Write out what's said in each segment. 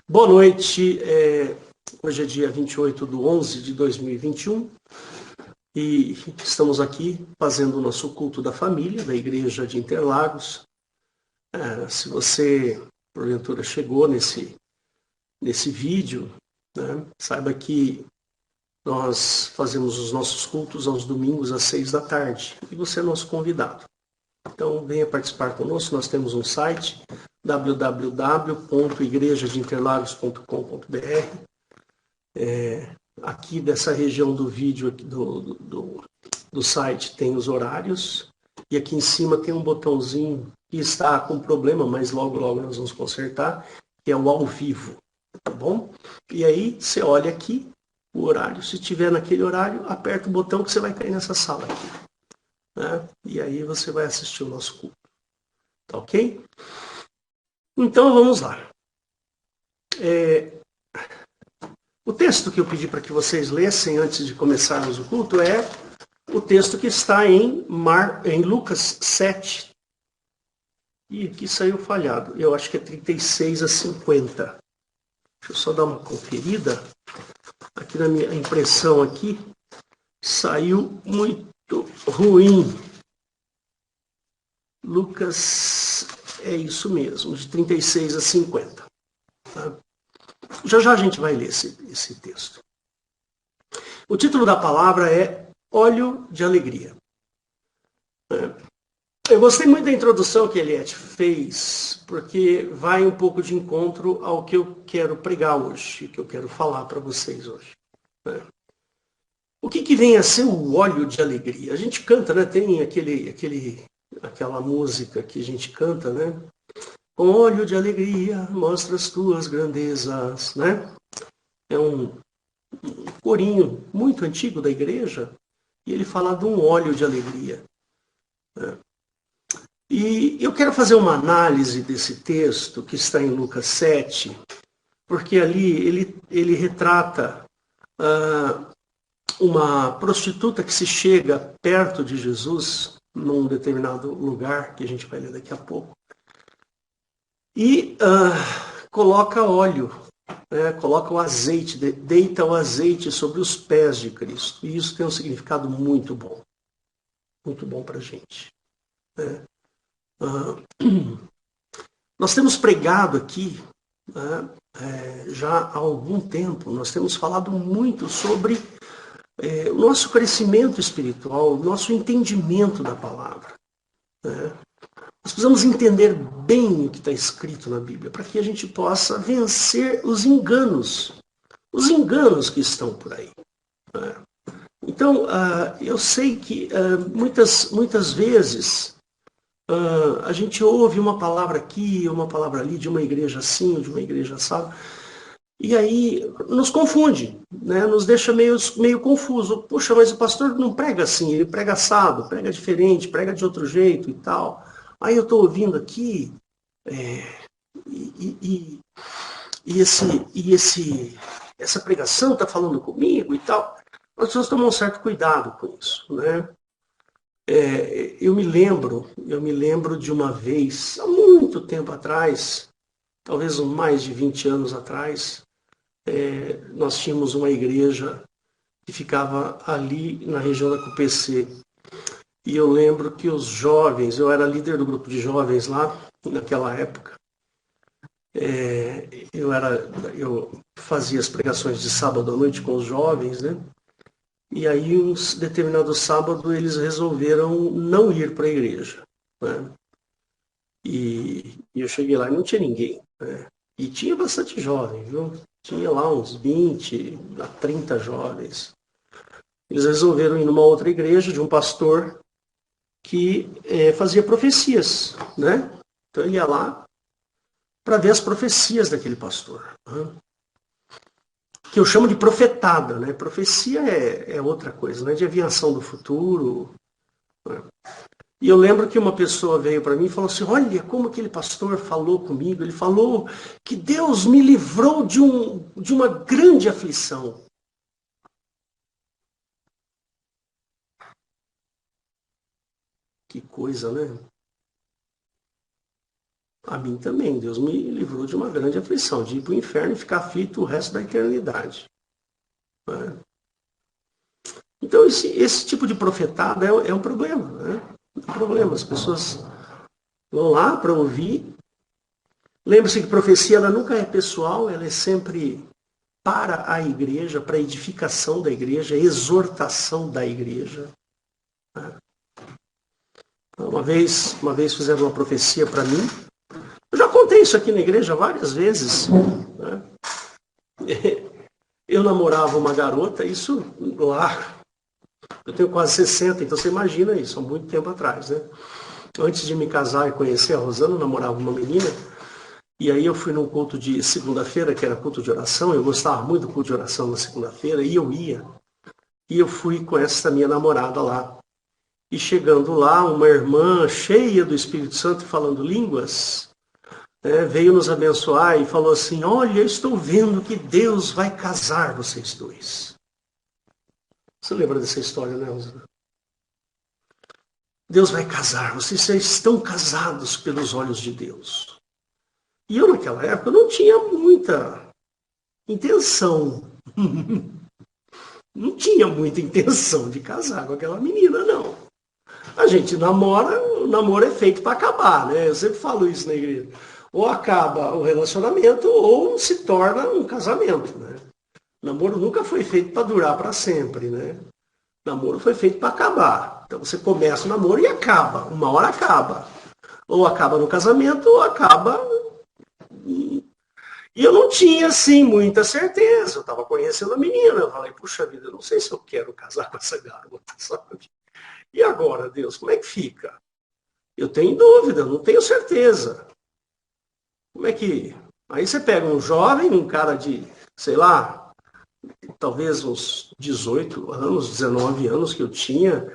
Boa noite, hoje é dia 28/11/2021 e estamos aqui fazendo o nosso culto da família da Igreja de Interlagos. Se você, porventura, chegou nesse vídeo, né, saiba que nós fazemos os nossos cultos aos domingos às 6 da tarde e você é nosso convidado. Então, venha participar conosco. Nós temos um site, www.igrejadeinterlagos.com.br. Aqui dessa região do vídeo, do site, tem os horários. E aqui em cima tem um botãozinho que está com problema, mas logo, logo nós vamos consertar, que é o ao vivo, tá bom? E aí, você olha aqui o horário. Se estiver naquele horário, aperta o botão que você vai cair nessa sala aqui, né? E aí você vai assistir o nosso culto. Tá ok? Então vamos lá. O texto que eu pedi para que vocês lessem antes de começarmos o culto é o texto que está em Lucas 7. E aqui saiu falhado. Eu acho que é 36-50. Deixa eu só dar uma conferida. Aqui na minha impressão aqui saiu muito ruim. Lucas, é isso mesmo, de 36-50. Tá? Já já a gente vai ler esse texto. O título da palavra é Óleo de Alegria. Eu gostei muito da introdução que Eliette fez, porque vai um pouco de encontro ao que eu quero pregar hoje, que eu quero falar para vocês hoje. O que vem a ser o óleo de alegria? A gente canta, né? Tem aquela música que a gente canta, né? Com óleo de alegria, mostra as tuas grandezas, né? É um corinho muito antigo da igreja, e ele fala de um óleo de alegria. E eu quero fazer uma análise desse texto que está em Lucas 7, porque ali ele retrata uma prostituta que se chega perto de Jesus, num determinado lugar, que a gente vai ler daqui a pouco, e coloca óleo, né, coloca o azeite, deita o azeite sobre os pés de Cristo. E isso tem um significado muito bom para a gente. Né? Nós temos pregado aqui, né, já há algum tempo, nós temos falado muito sobre o nosso crescimento espiritual, o nosso entendimento da palavra. Né? Nós precisamos entender bem o que está escrito na Bíblia, para que a gente possa vencer os enganos que estão por aí. Né? Então, eu sei que muitas vezes a gente ouve uma palavra aqui, uma palavra ali, de uma igreja assim, ou de uma igreja assado, e aí nos confunde, né? Nos deixa meio confuso. Puxa, mas o pastor não prega assim, ele prega assado, prega diferente, prega de outro jeito e tal. Aí eu estou ouvindo aqui, e essa pregação está falando comigo e tal. Nós precisamos tomar um certo cuidado com isso, né? Eu me lembro de uma vez, há muito tempo atrás, talvez mais de 20 anos atrás, nós tínhamos uma igreja que ficava ali na região da CUPC. E eu lembro que os jovens, eu era líder do grupo de jovens lá, naquela época, eu fazia as pregações de sábado à noite com os jovens, né? E aí, um determinado sábado, eles resolveram não ir para a igreja, né? E eu cheguei lá e não tinha ninguém, né? E tinha bastante jovem, viu? Tinha lá uns 20 a 30 jovens. Eles resolveram ir numa outra igreja de um pastor que fazia profecias, né? Então ele ia lá para ver as profecias daquele pastor, né? Que eu chamo de profetada, né? Profecia é outra coisa, né? De adivinhação do futuro. Né? E eu lembro que uma pessoa veio para mim e falou assim: olha como aquele pastor falou comigo. Ele falou que Deus me livrou de uma grande aflição. Que coisa, né? A mim também. Deus me livrou de uma grande aflição, de ir para o inferno e ficar aflito o resto da eternidade. Né? Então, esse tipo de profetada é um problema. Né? É um problema. As pessoas vão lá para ouvir. Lembre-se que profecia ela nunca é pessoal, ela é sempre para a igreja, para a edificação da igreja, exortação da igreja. Uma vez fizeram uma profecia para mim. Eu já contei isso aqui na igreja várias vezes. Né? Eu namorava uma garota, isso lá. Eu tenho quase 60, então você imagina isso, há muito tempo atrás. Né? Antes de me casar e conhecer a Rosana, eu namorava uma menina. E aí eu fui num culto de segunda-feira, que era culto de oração. Eu gostava muito do culto de oração na segunda-feira, e eu ia. E eu fui com essa minha namorada lá. E chegando lá, uma irmã cheia do Espírito Santo falando línguas, veio nos abençoar e falou assim: olha, eu estou vendo que Deus vai casar vocês dois. Você lembra dessa história, né, Rosana? Deus vai casar, vocês já estão casados pelos olhos de Deus. E eu, naquela época, não tinha muita intenção. Não tinha muita intenção de casar com aquela menina, não. A gente namora, o namoro é feito para acabar, né? Eu sempre falo isso na igreja. Ou acaba o relacionamento, ou se torna um casamento, né? O namoro nunca foi feito para durar para sempre, né? O namoro foi feito para acabar. Então você começa o namoro e acaba. Uma hora acaba. Ou acaba no casamento, ou acaba. E eu não tinha, assim, muita certeza. Eu estava conhecendo a menina. Eu falei, puxa vida, eu não sei se eu quero casar com essa garota, sabe? E agora, Deus, como é que fica? Eu tenho dúvida, não tenho certeza. Como é que... Aí você pega um jovem, um cara de, sei lá, talvez uns 18 anos, 19 anos que eu tinha.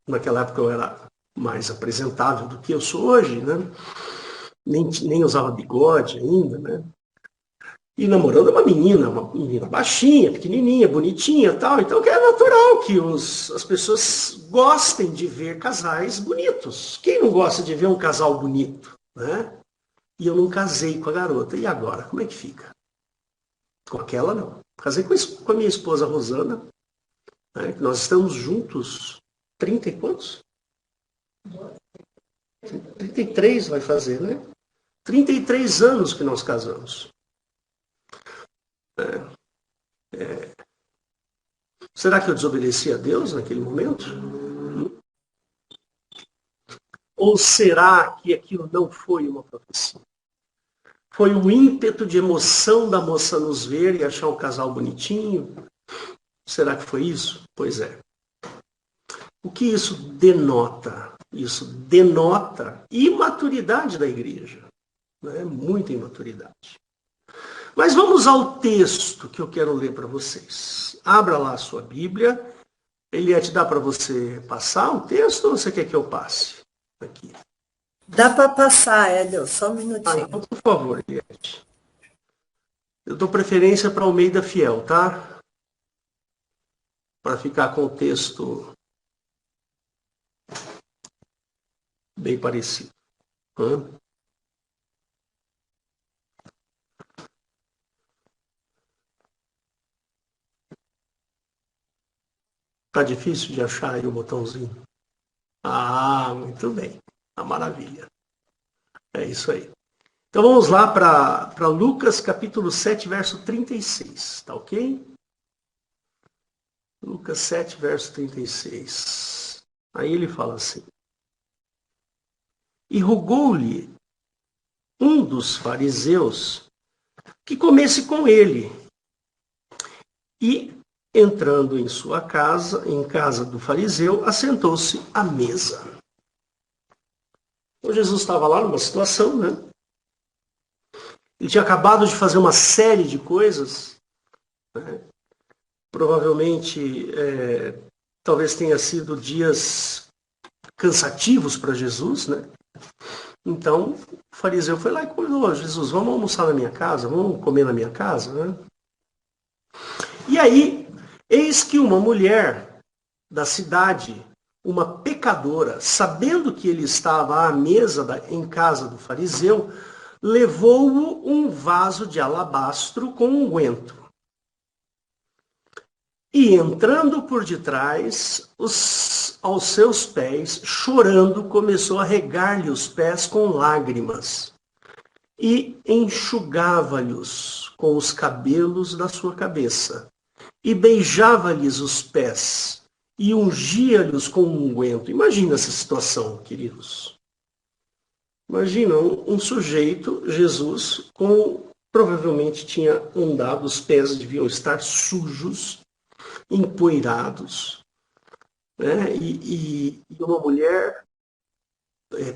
Naquela época eu era mais apresentável do que eu sou hoje, né? Nem usava bigode ainda, né? E namorando uma menina baixinha, pequenininha, bonitinha, tal. Então é natural que as pessoas gostem de ver casais bonitos. Quem não gosta de ver um casal bonito, né? E eu não casei com a garota. E agora, como é que fica? Com aquela não. Casei com a minha esposa Rosana, né? Nós estamos juntos 30 e quantos? 33 vai fazer, né? 33 anos que nós casamos. Será que eu desobedeci a Deus naquele momento? Ou será que aquilo não foi uma profecia? Foi um ímpeto de emoção da moça nos ver e achar um casal bonitinho? Será que foi isso? Pois é. O que isso denota? Isso denota imaturidade da igreja. Né? Muita imaturidade. Mas vamos ao texto que eu quero ler para vocês. Abra lá a sua Bíblia. Eliette, dá para você passar o texto ou você quer que eu passe? Aqui. Dá para passar, Hélio, só um minutinho. Então, por favor, Eliette. Eu dou preferência para Almeida Fiel, tá? Para ficar com o texto bem parecido. Tá difícil de achar aí o botãozinho? Ah, muito bem. Tá maravilha. É isso aí. Então vamos lá para Lucas capítulo 7, verso 36. Tá ok? Lucas 7, verso 36. Aí ele fala assim. E rogou-lhe um dos fariseus que comesse com ele. E, entrando em sua casa, em casa do fariseu, assentou-se à mesa. Então Jesus estava lá numa situação, né? Ele tinha acabado de fazer uma série de coisas, né? Provavelmente, talvez tenha sido dias cansativos para Jesus, né? Então, o fariseu foi lá e convidou Jesus, vamos almoçar na minha casa, vamos comer na minha casa, né? E aí, eis que uma mulher da cidade uma pecadora, sabendo que ele estava à mesa em casa do fariseu, levou-o um vaso de alabastro com unguento. E entrando por detrás, aos seus pés, chorando, começou a regar-lhe os pés com lágrimas e enxugava-lhes com os cabelos da sua cabeça e beijava-lhes os pés e ungia-lhes com unguento. Imagina essa situação, queridos. Imagina um sujeito, Jesus, provavelmente tinha andado, os pés deviam estar sujos, empoeirados, né? E uma mulher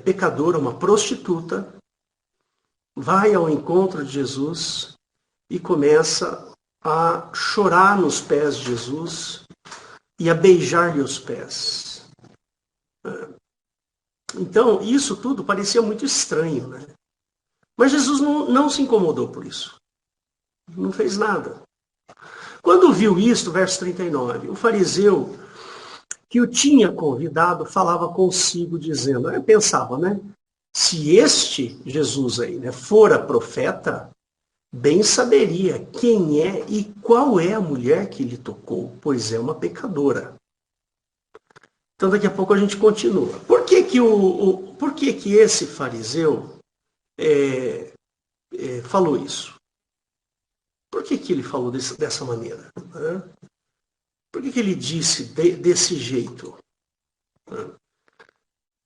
pecadora, uma prostituta, vai ao encontro de Jesus e começa a chorar nos pés de Jesus e a beijar-lhe os pés. Então, isso tudo parecia muito estranho, né? Mas Jesus não se incomodou por isso. Não fez nada. Quando viu isto, verso 39, o fariseu que o tinha convidado falava consigo, dizendo, eu pensava, né? Se este Jesus aí, né, fora profeta, bem saberia quem é e qual é a mulher que lhe tocou, pois é uma pecadora. Então daqui a pouco a gente continua. Por que esse fariseu falou isso? Por que ele falou dessa maneira? Né? Por que ele disse desse jeito? Né?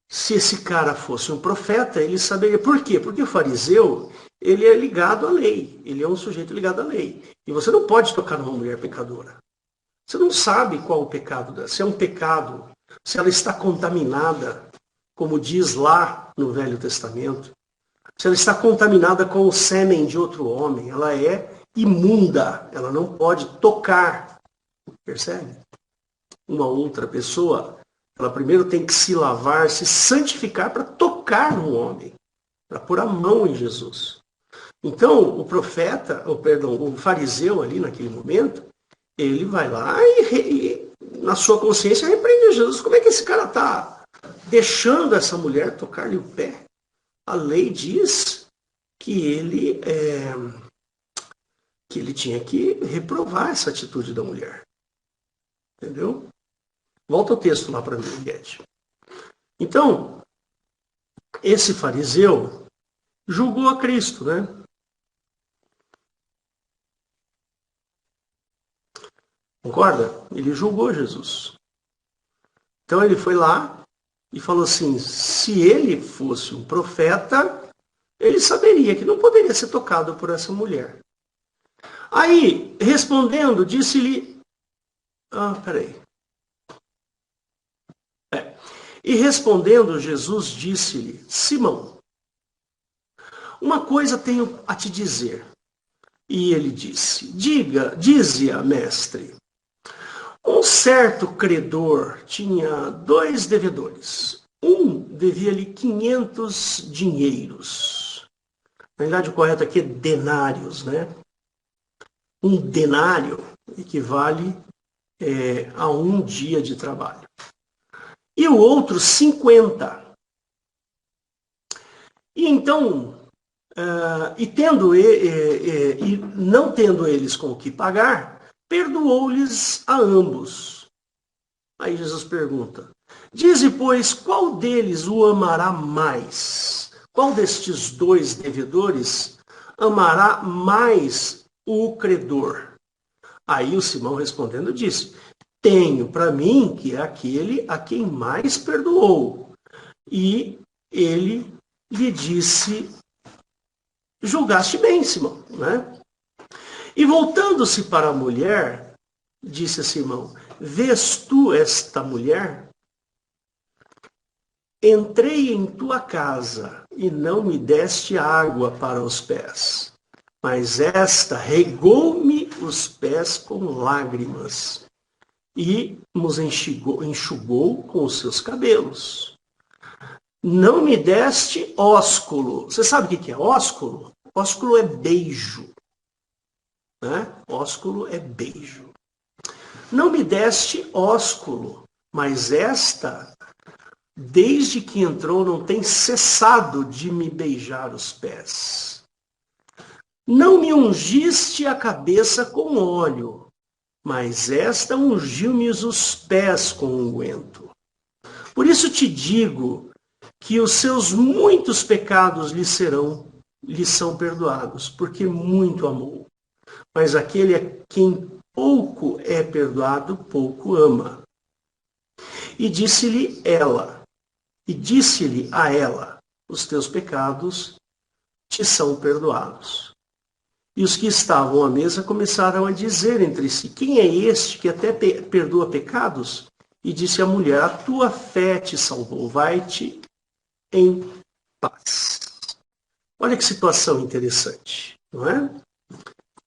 Se esse cara fosse um profeta, ele saberia. Por quê? Porque o fariseu, ele é ligado à lei. Ele é um sujeito ligado à lei. E você não pode tocar numa mulher pecadora. Você não sabe qual o pecado dela. Se é um pecado, se ela está contaminada, como diz lá no Velho Testamento, se ela está contaminada com o sêmen de outro homem, ela é imunda, ela não pode tocar. Percebe? Uma outra pessoa, ela primeiro tem que se lavar, se santificar para tocar no homem, para pôr a mão em Jesus. Então, o fariseu ali naquele momento, ele vai lá e na sua consciência repreende Jesus. Como é que esse cara está deixando essa mulher tocar-lhe o pé? A lei diz que ele tinha que reprovar essa atitude da mulher. Entendeu? Volta o texto lá para mim, Guedes. Então, esse fariseu julgou a Cristo, né? Concorda? Ele julgou Jesus. Então ele foi lá e falou assim, se ele fosse um profeta, ele saberia que não poderia ser tocado por essa mulher. Aí, respondendo, disse-lhe... peraí. E respondendo, Jesus disse-lhe, Simão, uma coisa tenho a te dizer. E ele disse, dize-a, mestre. Um certo credor tinha 2 devedores. Um devia-lhe 500 dinheiros. Na verdade, o correto aqui é denários, né? Um denário equivale a um dia de trabalho. E o outro 50. E então, e não tendo eles com o que pagar, perdoou-lhes a ambos. Aí Jesus pergunta, dize, pois, qual deles o amará mais? Qual destes 2 devedores amará mais o credor? Aí o Simão respondendo disse, tenho para mim que é aquele a quem mais perdoou. E ele lhe disse, julgaste bem, Simão, né? E voltando-se para a mulher, disse a Simão, vês tu esta mulher? Entrei em tua casa e não me deste água para os pés, mas esta regou-me os pés com lágrimas e nos enxugou com os seus cabelos. Não me deste ósculo. Você sabe o que é ósculo? Ósculo é beijo. Né? Ósculo é beijo. Não me deste ósculo mas esta, desde que entrou, não tem cessado de me beijar os pés. Não me ungiste a cabeça com óleo, mas esta ungiu-me os pés com unguento. Por isso te digo que os seus muitos pecados lhe são perdoados, porque muito amou. Mas aquele a quem pouco é perdoado, pouco ama. E disse-lhe a ela, os teus pecados te são perdoados. E os que estavam à mesa começaram a dizer entre si, quem é este que até perdoa pecados? E disse a mulher, a tua fé te salvou, vai-te em paz. Olha que situação interessante, não é?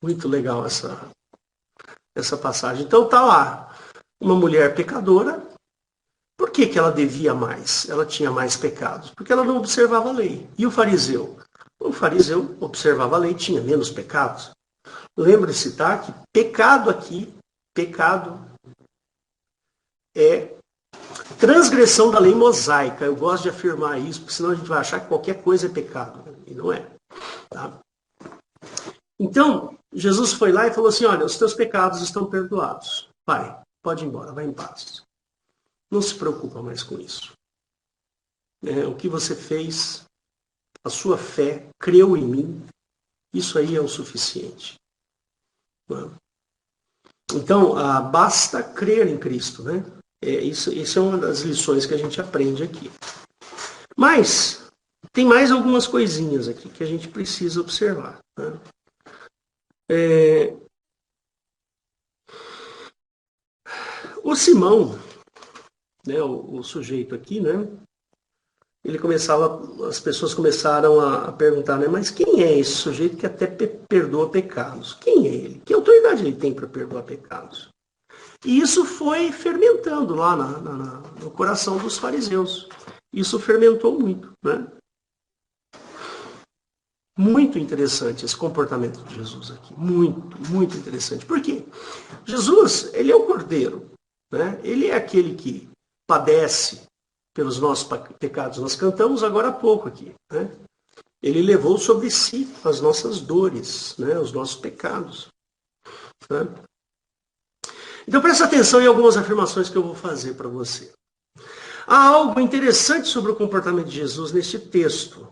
Muito legal essa passagem. Então tá lá, uma mulher pecadora. Por que ela devia mais? Ela tinha mais pecados. Porque ela não observava a lei. E o fariseu? O fariseu observava a lei, tinha menos pecados. Lembre-se, tá? Que pecado aqui, pecado é transgressão da lei mosaica. Eu gosto de afirmar isso, porque senão a gente vai achar que qualquer coisa é pecado. E não é. Tá? Então, Jesus foi lá e falou assim, olha, os teus pecados estão perdoados. Vai, pode ir embora, vai em paz. Não se preocupa mais com isso. O que você fez, a sua fé, creu em mim, isso aí é o suficiente. Então, basta crer em Cristo, né? Isso é uma das lições que a gente aprende aqui. Mas, tem mais algumas coisinhas aqui que a gente precisa observar. Né? O Simão, né, o sujeito aqui, né? As pessoas começaram a perguntar, né? Mas quem é esse sujeito que até perdoa pecados? Quem é ele? Que autoridade ele tem para perdoar pecados? E isso foi fermentando lá no coração dos fariseus. Isso fermentou muito, né? Muito interessante esse comportamento de Jesus aqui. Muito, muito interessante. Por quê? Jesus, ele é o Cordeiro, né? Ele é aquele que padece pelos nossos pecados. Nós cantamos agora há pouco aqui, né? Ele levou sobre si as nossas dores, né? Os nossos pecados. Né? Então presta atenção em algumas afirmações que eu vou fazer para você. Há algo interessante sobre o comportamento de Jesus neste texto,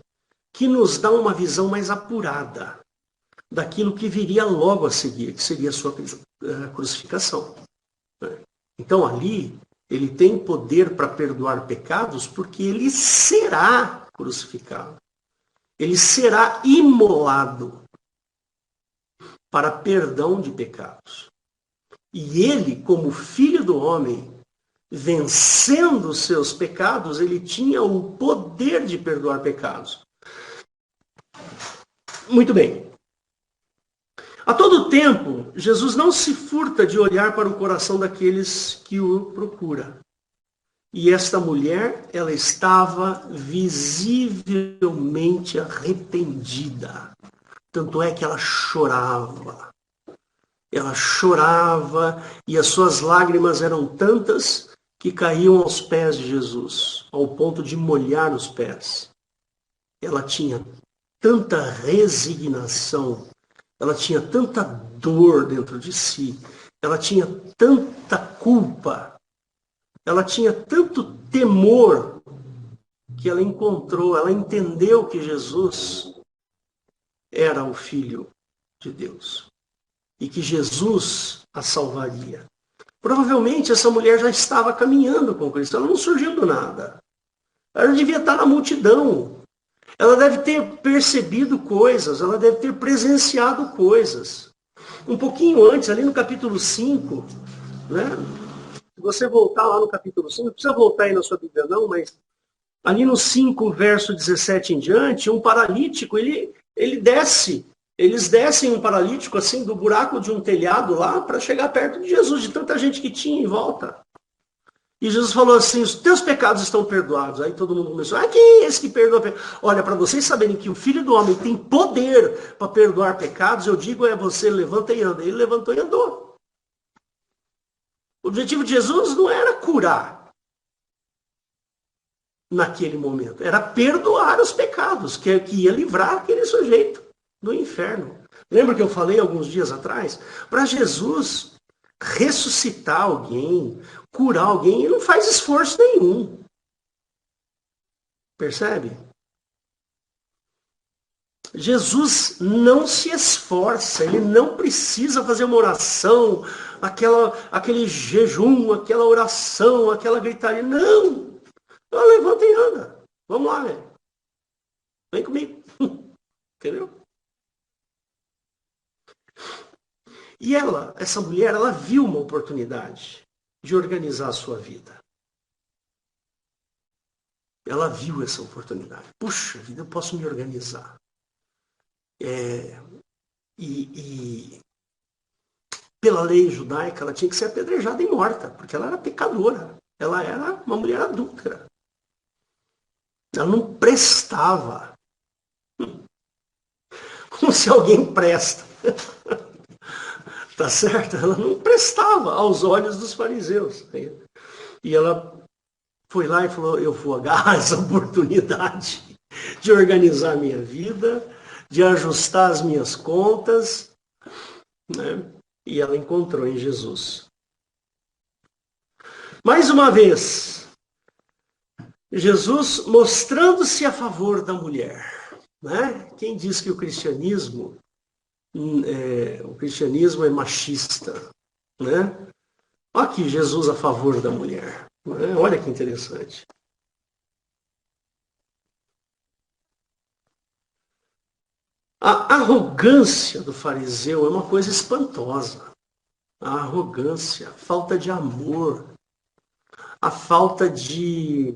que nos dá uma visão mais apurada daquilo que viria logo a seguir, que seria a sua crucificação. Né? Então ali, ele tem poder para perdoar pecados porque ele será crucificado. Ele será imolado para perdão de pecados. E ele, como filho do homem, vencendo os seus pecados, ele tinha o poder de perdoar pecados. Muito bem. A todo tempo, Jesus não se furta de olhar para o coração daqueles que o procuram. E esta mulher, ela estava visivelmente arrependida. Tanto é que ela chorava. Ela chorava e as suas lágrimas eram tantas que caíam aos pés de Jesus, ao ponto de molhar os pés. Ela tinha tanta resignação, ela tinha tanta dor dentro de si, ela tinha tanta culpa, ela tinha tanto temor, que ela entendeu que Jesus era o Filho de Deus e que Jesus a salvaria. Provavelmente essa mulher já estava caminhando com Cristo, ela não surgiu do nada. Ela devia estar na multidão. Ela deve ter percebido coisas, ela deve ter presenciado coisas. Um pouquinho antes, ali no capítulo 5, né? Se você voltar lá no capítulo 5, não precisa voltar aí na sua Bíblia não, mas ali no 5, verso 17 em diante, um paralítico, ele desce. Eles descem um paralítico assim do buraco de um telhado lá para chegar perto de Jesus, de tanta gente que tinha em volta. E Jesus falou assim, os teus pecados estão perdoados. Aí todo mundo começou, quem é esse que perdoa pecados? Olha, para vocês saberem que o Filho do Homem tem poder para perdoar pecados, eu digo você levanta e anda. Ele levantou e andou. O objetivo de Jesus não era curar. naquele momento. Era perdoar os pecados, que ia livrar aquele sujeito do inferno. Lembra que eu falei alguns dias atrás? Para Jesus ressuscitar alguém, curar alguém, ele não faz esforço nenhum. Percebe? Jesus não se esforça, ele não precisa fazer uma oração, aquele jejum, aquela oração, aquela gritaria. Não! Levanta e anda. Vamos lá, velho. Vem comigo. Entendeu? E essa mulher, ela viu uma oportunidade de organizar a sua vida. Ela viu essa oportunidade. Puxa vida, eu posso me organizar. E pela lei judaica, ela tinha que ser apedrejada e morta, porque ela era pecadora. Ela era uma mulher adúltera. Ela não prestava. Como se alguém presta. Tá certo? Ela não prestava aos olhos dos fariseus. E ela foi lá e falou, eu vou agarrar essa oportunidade de organizar a minha vida, de ajustar as minhas contas, né? E ela encontrou em Jesus. Mais uma vez, Jesus mostrando-se a favor da mulher. Né? Quem diz que o cristianismo é machista? Né? Aqui, Jesus a favor da mulher. Né? Olha que interessante. A arrogância do fariseu é uma coisa espantosa. A arrogância, a falta de amor, a falta de...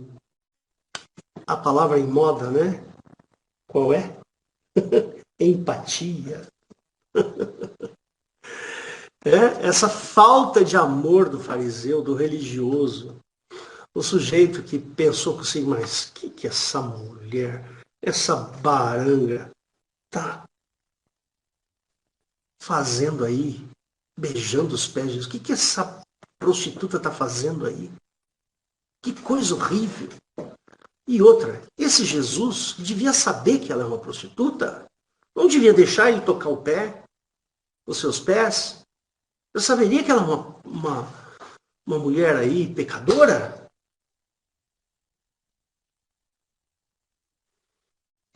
A palavra em moda, né? Qual é? Empatia. Essa falta de amor do fariseu, do religioso, o sujeito que pensou consigo, mas o que essa mulher, essa baranga, tá fazendo aí, beijando os pés de Jesus? O que essa prostituta tá fazendo aí? Que coisa horrível. E outra, esse Jesus devia saber que ela é uma prostituta? Não devia deixar ele tocar o pé, os seus pés? Eu saberia que ela é uma mulher aí pecadora?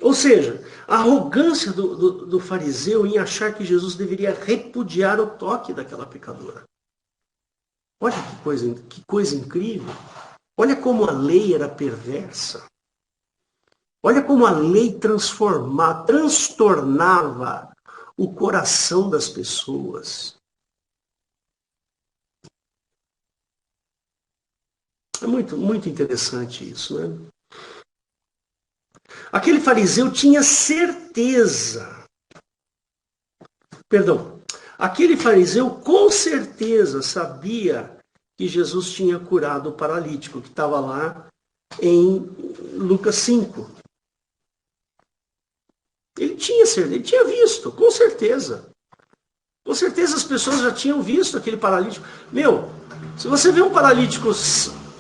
Ou seja, a arrogância do fariseu em achar que Jesus deveria repudiar o toque daquela pecadora. Olha que coisa incrível. Olha como a lei era perversa. Olha como a lei transtornava o coração das pessoas. É muito, muito interessante isso, né? Aquele fariseu tinha certeza. Aquele fariseu com certeza sabia que Jesus tinha curado o paralítico, que estava lá em Lucas 5. Ele tinha certeza, ele tinha visto, com certeza. Com certeza as pessoas já tinham visto aquele paralítico. Meu, se você vê um paralítico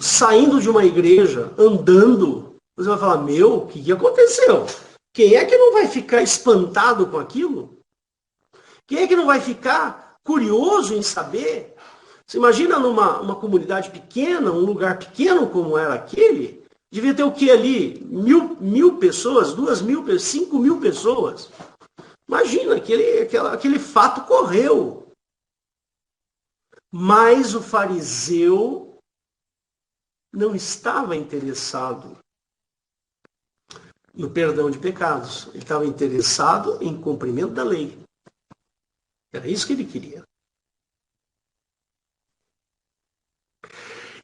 saindo de uma igreja, andando, você vai falar, meu, o que aconteceu? Quem é que não vai ficar espantado com aquilo? Quem é que não vai ficar curioso em saber? Você imagina numa comunidade pequena, um lugar pequeno como era aquele, devia ter o que ali? Mil pessoas, 2.000, 5.000 pessoas. Imagina, aquele fato correu. Mas o fariseu não estava interessado no perdão de pecados. Ele estava interessado em cumprimento da lei. Era isso que ele queria.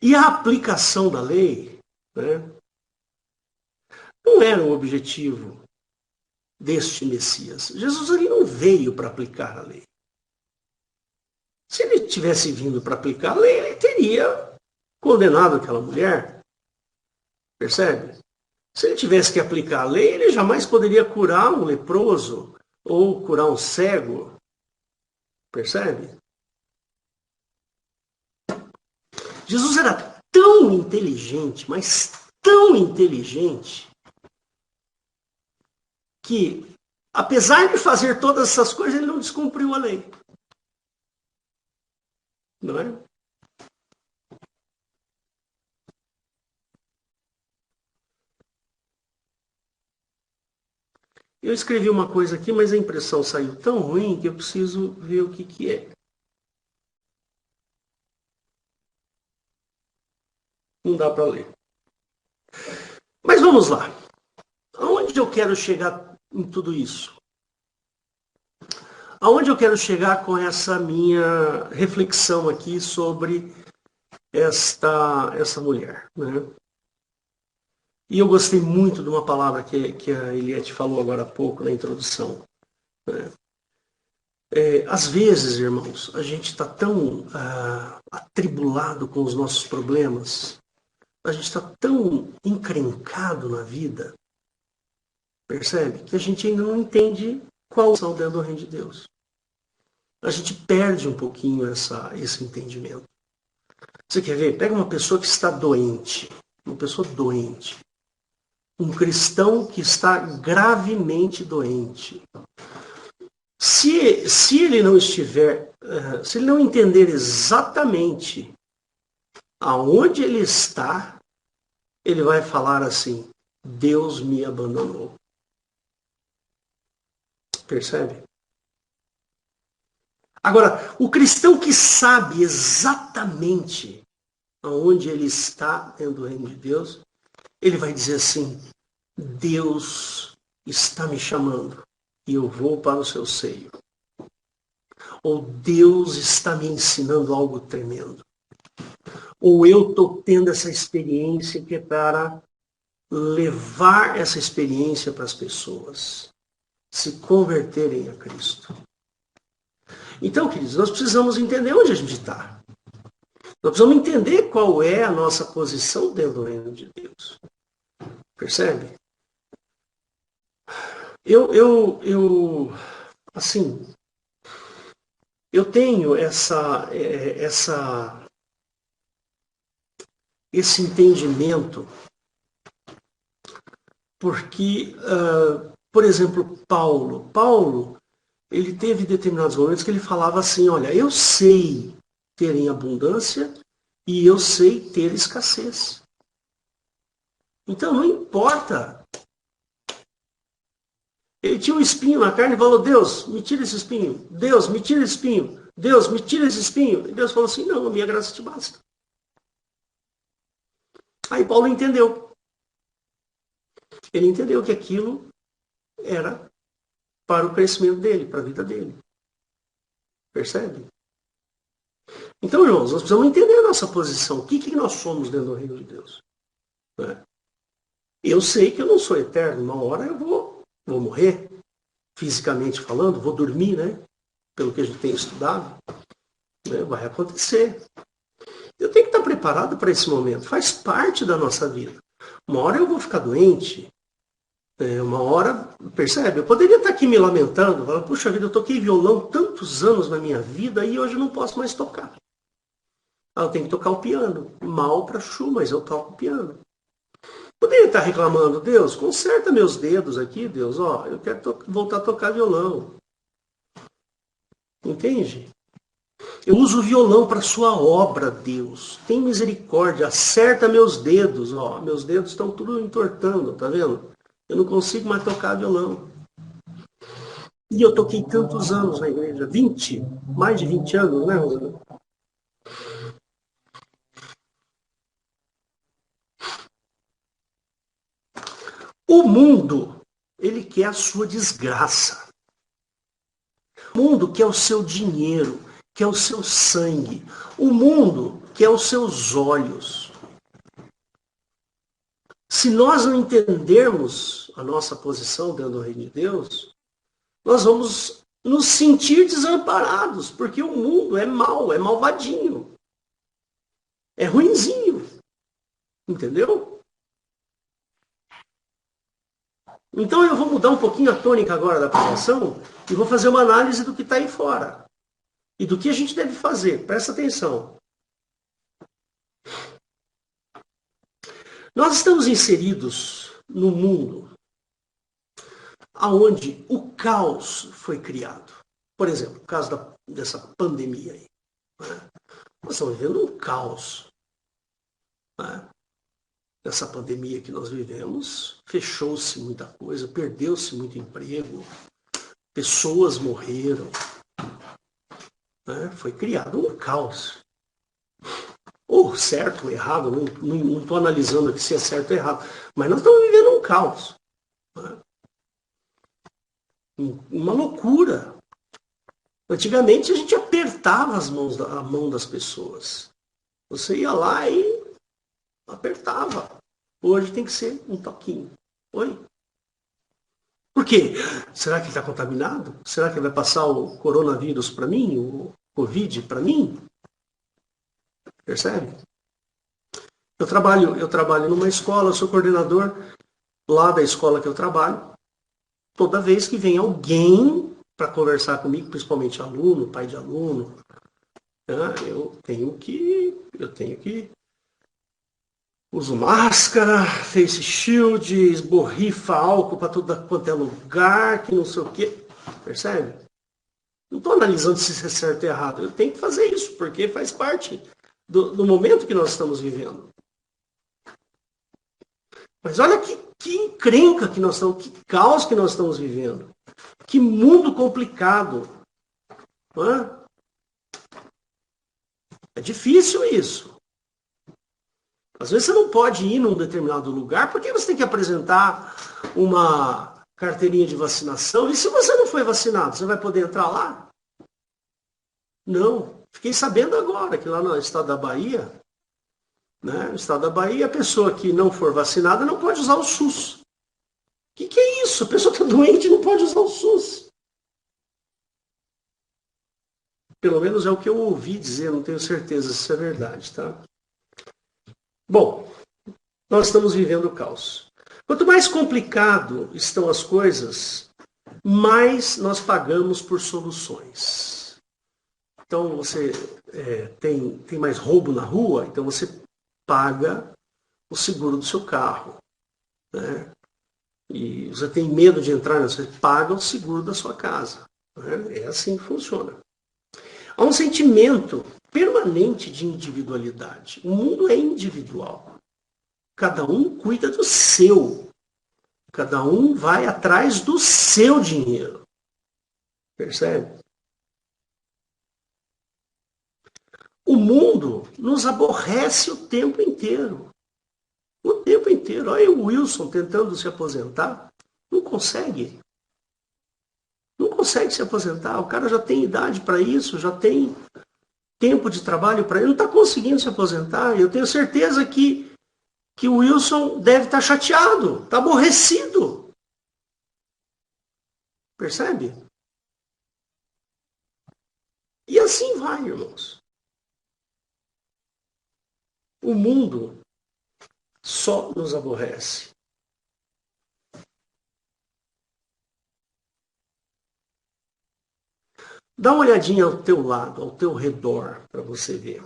E a aplicação da lei, né, não era o objetivo deste Messias. Jesus ele não veio para aplicar a lei. Se ele tivesse vindo para aplicar a lei, ele teria condenado aquela mulher. Percebe? Se ele tivesse que aplicar a lei, ele jamais poderia curar um leproso ou curar um cego. Percebe? Jesus era tão inteligente, mas tão inteligente que, apesar de fazer todas essas coisas, ele não descumpriu a lei. Não é? Eu escrevi uma coisa aqui, mas a impressão saiu tão ruim que eu preciso ver o que é. Não dá para ler. Mas vamos lá. Aonde eu quero chegar em tudo isso? Aonde eu quero chegar com essa minha reflexão aqui sobre essa mulher, né? E eu gostei muito de uma palavra que a Eliette falou agora há pouco na introdução, né? Às vezes, irmãos, a gente está tão atribulado com os nossos problemas, a gente está tão encrencado na vida, percebe? Que a gente ainda não entende qual são dentro do reino de Deus. A gente perde um pouquinho esse entendimento. Você quer ver? Pega uma pessoa que está doente, uma pessoa doente, um cristão que está gravemente doente. Se ele não estiver, se ele não entender exatamente aonde ele está, ele vai falar assim: Deus me abandonou. Percebe? Agora, o cristão que sabe exatamente aonde ele está dentro do reino de Deus, ele vai dizer assim: Deus está me chamando e eu vou para o seu seio. Ou Deus está me ensinando algo tremendo. Ou eu estou tendo essa experiência que é para levar essa experiência para as pessoas se converterem a Cristo. Então, queridos, nós precisamos entender onde a gente está. Nós precisamos entender qual é a nossa posição dentro do reino de Deus. Percebe? Assim, eu tenho esse entendimento porque, por exemplo, Paulo, ele teve determinados momentos que ele falava assim: olha, eu sei ter em abundância e eu sei ter escassez. Então não importa. Ele tinha um espinho na carne e falou: Deus, me tira esse espinho. Deus, me tira esse espinho. Deus, me tira esse espinho. E Deus falou assim: não, a minha graça te basta. Aí Paulo entendeu. Ele entendeu que aquilo era para o crescimento dele, para a vida dele. Percebe? Então, irmãos, nós precisamos entender a nossa posição. O que nós somos dentro do reino de Deus? Né? Eu sei que eu não sou eterno. Uma hora eu vou morrer, fisicamente falando, vou dormir, né? Pelo que a gente tem estudado. Né? Vai acontecer. Eu tenho que estar preparado para esse momento. Faz parte da nossa vida. Uma hora eu vou ficar doente. Uma hora, percebe? Eu poderia estar aqui me lamentando, falando: puxa vida, eu toquei violão tantos anos na minha vida e hoje eu não posso mais tocar. Eu tenho que tocar o piano. Mal para chu, mas eu toco o piano. Poderia estar reclamando: Deus, conserta meus dedos aqui, Deus, eu quero voltar a tocar violão. Entende? Eu uso o violão para a sua obra, Deus. Tem misericórdia, acerta meus dedos, meus dedos estão tudo entortando, tá vendo? Eu não consigo mais tocar violão. E eu toquei tantos anos na igreja, mais de 20 anos, né, Rosana? O mundo, ele quer a sua desgraça. O mundo quer o seu dinheiro, quer o seu sangue. O mundo quer os seus olhos. Se nós não entendermos a nossa posição dentro do reino de Deus, nós vamos nos sentir desamparados, porque o mundo é mau, é malvadinho, é ruinzinho. Entendeu? Então eu vou mudar um pouquinho a tônica agora da pregação e vou fazer uma análise do que está aí fora. E do que a gente deve fazer. Presta atenção. Nós estamos inseridos num mundo onde o caos foi criado. Por exemplo, o caso dessa pandemia aí. Né? Nós estamos vivendo um caos. Né? Essa pandemia que nós vivemos, fechou-se muita coisa, perdeu-se muito emprego, pessoas morreram. Né? Foi criado um caos. Ou certo ou errado, não estou analisando aqui se é certo ou errado, mas nós estamos vivendo um caos. Né? Uma loucura. Antigamente a gente apertava a mão das pessoas. Você ia lá e apertava. Hoje tem que ser um toquinho. Oi? Por quê? Será que ele está contaminado? Será que ele vai passar o coronavírus para mim? O Covid para mim? Percebe? Eu trabalho numa escola, eu sou coordenador lá da escola que eu trabalho. Toda vez que vem alguém para conversar comigo, principalmente aluno, pai de aluno, eu tenho que uso máscara, face shield, esborrifa álcool para tudo quanto é lugar, que não sei o quê. Percebe? Não estou analisando se isso é certo ou errado. Eu tenho que fazer isso, porque faz parte do momento que nós estamos vivendo. Mas olha que encrenca que nós estamos, que caos que nós estamos vivendo. Que mundo complicado. Não é? É difícil isso. Às vezes você não pode ir num determinado lugar porque você tem que apresentar uma carteirinha de vacinação. E se você não foi vacinado, você vai poder entrar lá? Não. Fiquei sabendo agora que lá no estado da Bahia, né, no estado da Bahia, a pessoa que não for vacinada não pode usar o SUS. O que é isso? A pessoa está doente e não pode usar o SUS. Pelo menos é o que eu ouvi dizer, não tenho certeza se isso é verdade, tá? Bom, nós estamos vivendo o caos. Quanto mais complicado estão as coisas, mais nós pagamos por soluções. Então, você tem mais roubo na rua, então você paga o seguro do seu carro. Né? E você tem medo de entrar, você paga o seguro da sua casa. Né? É assim que funciona. Há um sentimento permanente de individualidade. O mundo é individual. Cada um cuida do seu. Cada um vai atrás do seu dinheiro. Percebe? O mundo nos aborrece o tempo inteiro. O tempo inteiro. Olha o Wilson tentando se aposentar. Não consegue. Não consegue se aposentar. O cara já tem idade para isso, já tem tempo de trabalho para ele, não está conseguindo se aposentar. Eu tenho certeza que o Wilson deve estar chateado, está aborrecido. Percebe? E assim vai, irmãos. O mundo só nos aborrece. Dá uma olhadinha ao teu lado, ao teu redor, para você ver.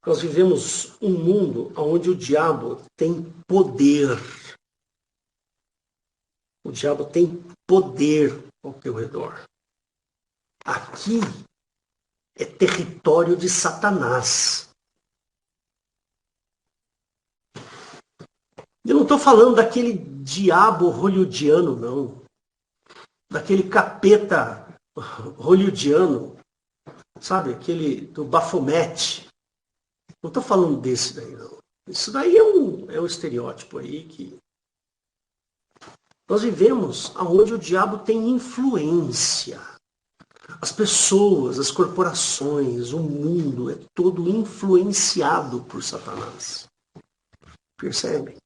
Nós vivemos um mundo onde o diabo tem poder. O diabo tem poder ao teu redor. Aqui é território de Satanás. Eu não estou falando daquele diabo hollywoodiano, não. Daquele capeta hollywoodiano, sabe? Aquele do Baphomet. Não estou falando desse daí, não. Isso daí é um estereótipo aí que... Nós vivemos onde o diabo tem influência. As pessoas, as corporações, o mundo é todo influenciado por Satanás. Percebe?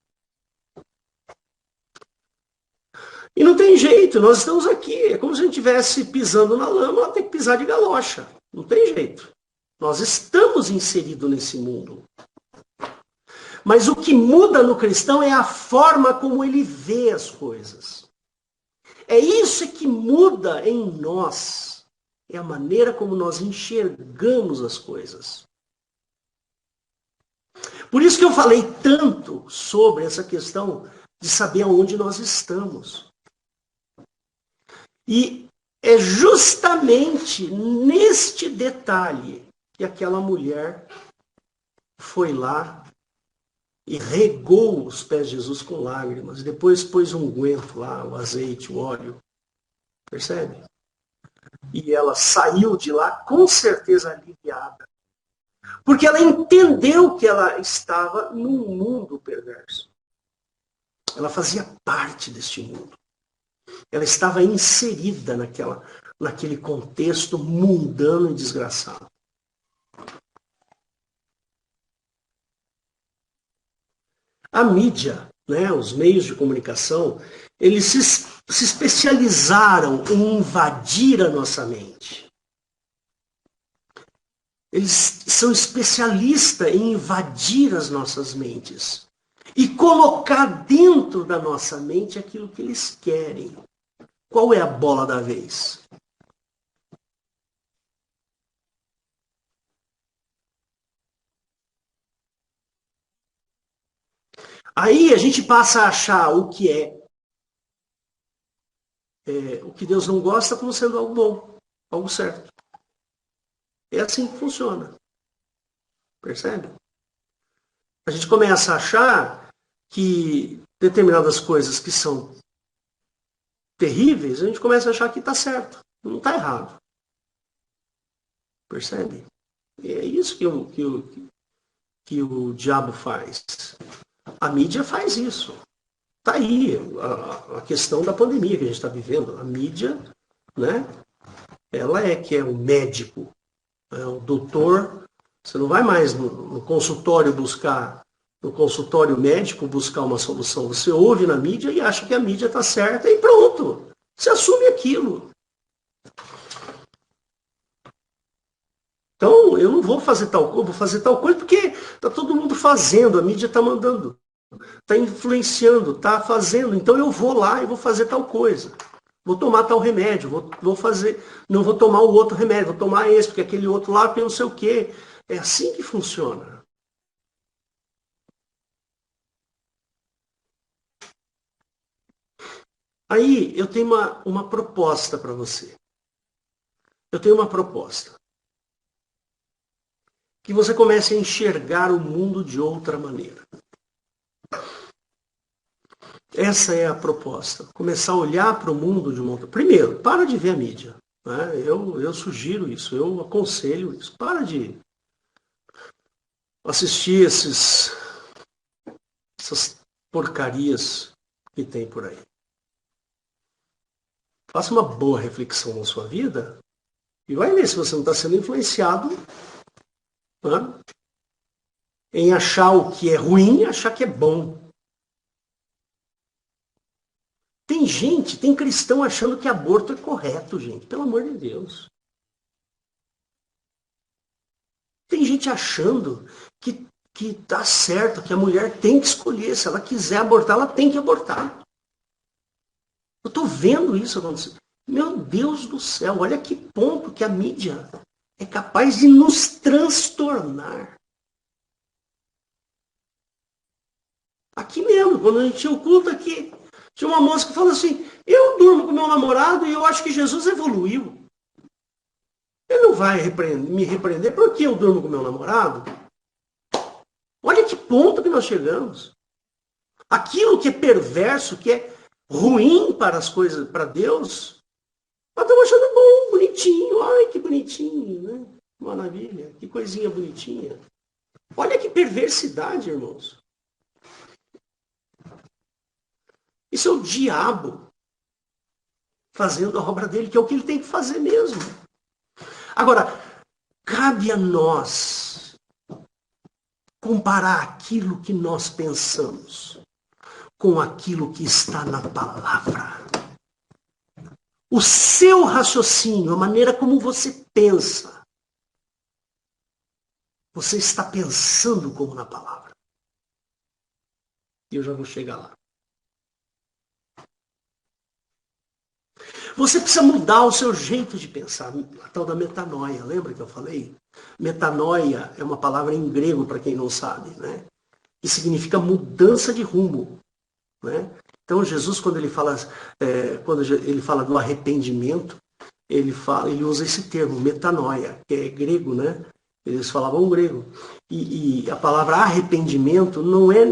E não tem jeito, nós estamos aqui. É como se a gente estivesse pisando na lama, tem que pisar de galocha. Não tem jeito. Nós estamos inseridos nesse mundo. Mas o que muda no cristão é a forma como ele vê as coisas. É isso que muda em nós. É a maneira como nós enxergamos as coisas. Por isso que eu falei tanto sobre essa questão de saber aonde nós estamos. E é justamente neste detalhe que aquela mulher foi lá e regou os pés de Jesus com lágrimas. Depois pôs um unguento lá, o azeite, o óleo. Percebe? E ela saiu de lá com certeza aliviada. Porque ela entendeu que ela estava num mundo perverso. Ela fazia parte deste mundo. Ela estava inserida naquele contexto mundano e desgraçado. A mídia, né, os meios de comunicação, eles se especializaram em invadir a nossa mente. Eles são especialistas em invadir as nossas mentes e colocar dentro da nossa mente aquilo que eles querem. Qual é a bola da vez? Aí a gente passa a achar o que o que Deus não gosta como sendo algo bom, algo certo. É assim que funciona. Percebe? A gente começa a achar que determinadas coisas que são terríveis, a gente começa a achar que está certo, não está errado. Percebe? E é isso que o diabo faz. A mídia faz isso. Está aí a questão da pandemia que a gente está vivendo. A mídia, né? Ela que é o médico, é o doutor. Você não vai mais no consultório buscar, no consultório médico buscar uma solução. Você ouve na mídia e acha que a mídia está certa e pronto. Você assume aquilo. Então, eu não vou fazer tal coisa, vou fazer tal coisa porque está todo mundo fazendo, a mídia está mandando, está influenciando, está fazendo. Então eu vou lá e vou fazer tal coisa. Vou tomar tal remédio, vou fazer, não vou tomar o outro remédio, vou tomar esse, porque aquele outro lá tem não sei o quê. É assim que funciona. Aí eu tenho uma proposta para você. Eu tenho uma proposta. Que você comece a enxergar o mundo de outra maneira. Essa é a proposta. Começar a olhar para o mundo de uma outra... Primeiro, para de ver a mídia. Né? Eu sugiro isso, eu aconselho isso. Para de assistir essas porcarias que tem por aí. Faça uma boa reflexão na sua vida e vai ver se você não está sendo influenciado, né, em achar o que é ruim e achar que é bom. Tem cristão achando que aborto é correto, gente. Pelo amor de Deus. Tem gente achando que tá certo, que a mulher tem que escolher. Se ela quiser abortar, ela tem que abortar. Eu estou vendo isso acontecer. Meu Deus do céu, olha que ponto que a mídia é capaz de nos transtornar. Aqui mesmo, quando a gente tinha o culto aqui, tinha uma moça que falou assim, eu durmo com meu namorado e eu acho que Jesus evoluiu. Ele não vai me repreender porque eu durmo com meu namorado? Olha que ponto que nós chegamos. Aquilo que é perverso, que é ruim para as coisas, para Deus, nós estamos achando bom, bonitinho. Ai, que bonitinho, né? Maravilha, que coisinha bonitinha. Olha que perversidade, irmãos. Isso é o diabo fazendo a obra dele, que é o que ele tem que fazer mesmo. Agora, cabe a nós comparar aquilo que nós pensamos com aquilo que está na palavra. O seu raciocínio, a maneira como você pensa, você está pensando como na palavra. E eu já vou chegar lá. Você precisa mudar o seu jeito de pensar, a tal da metanoia. Lembra que eu falei? Metanoia é uma palavra em grego, para quem não sabe, né? Que significa mudança de rumo, né? Então Jesus, quando ele fala do arrependimento, ele usa esse termo, metanoia, que é grego, né? Eles falavam grego. E a palavra arrependimento não é.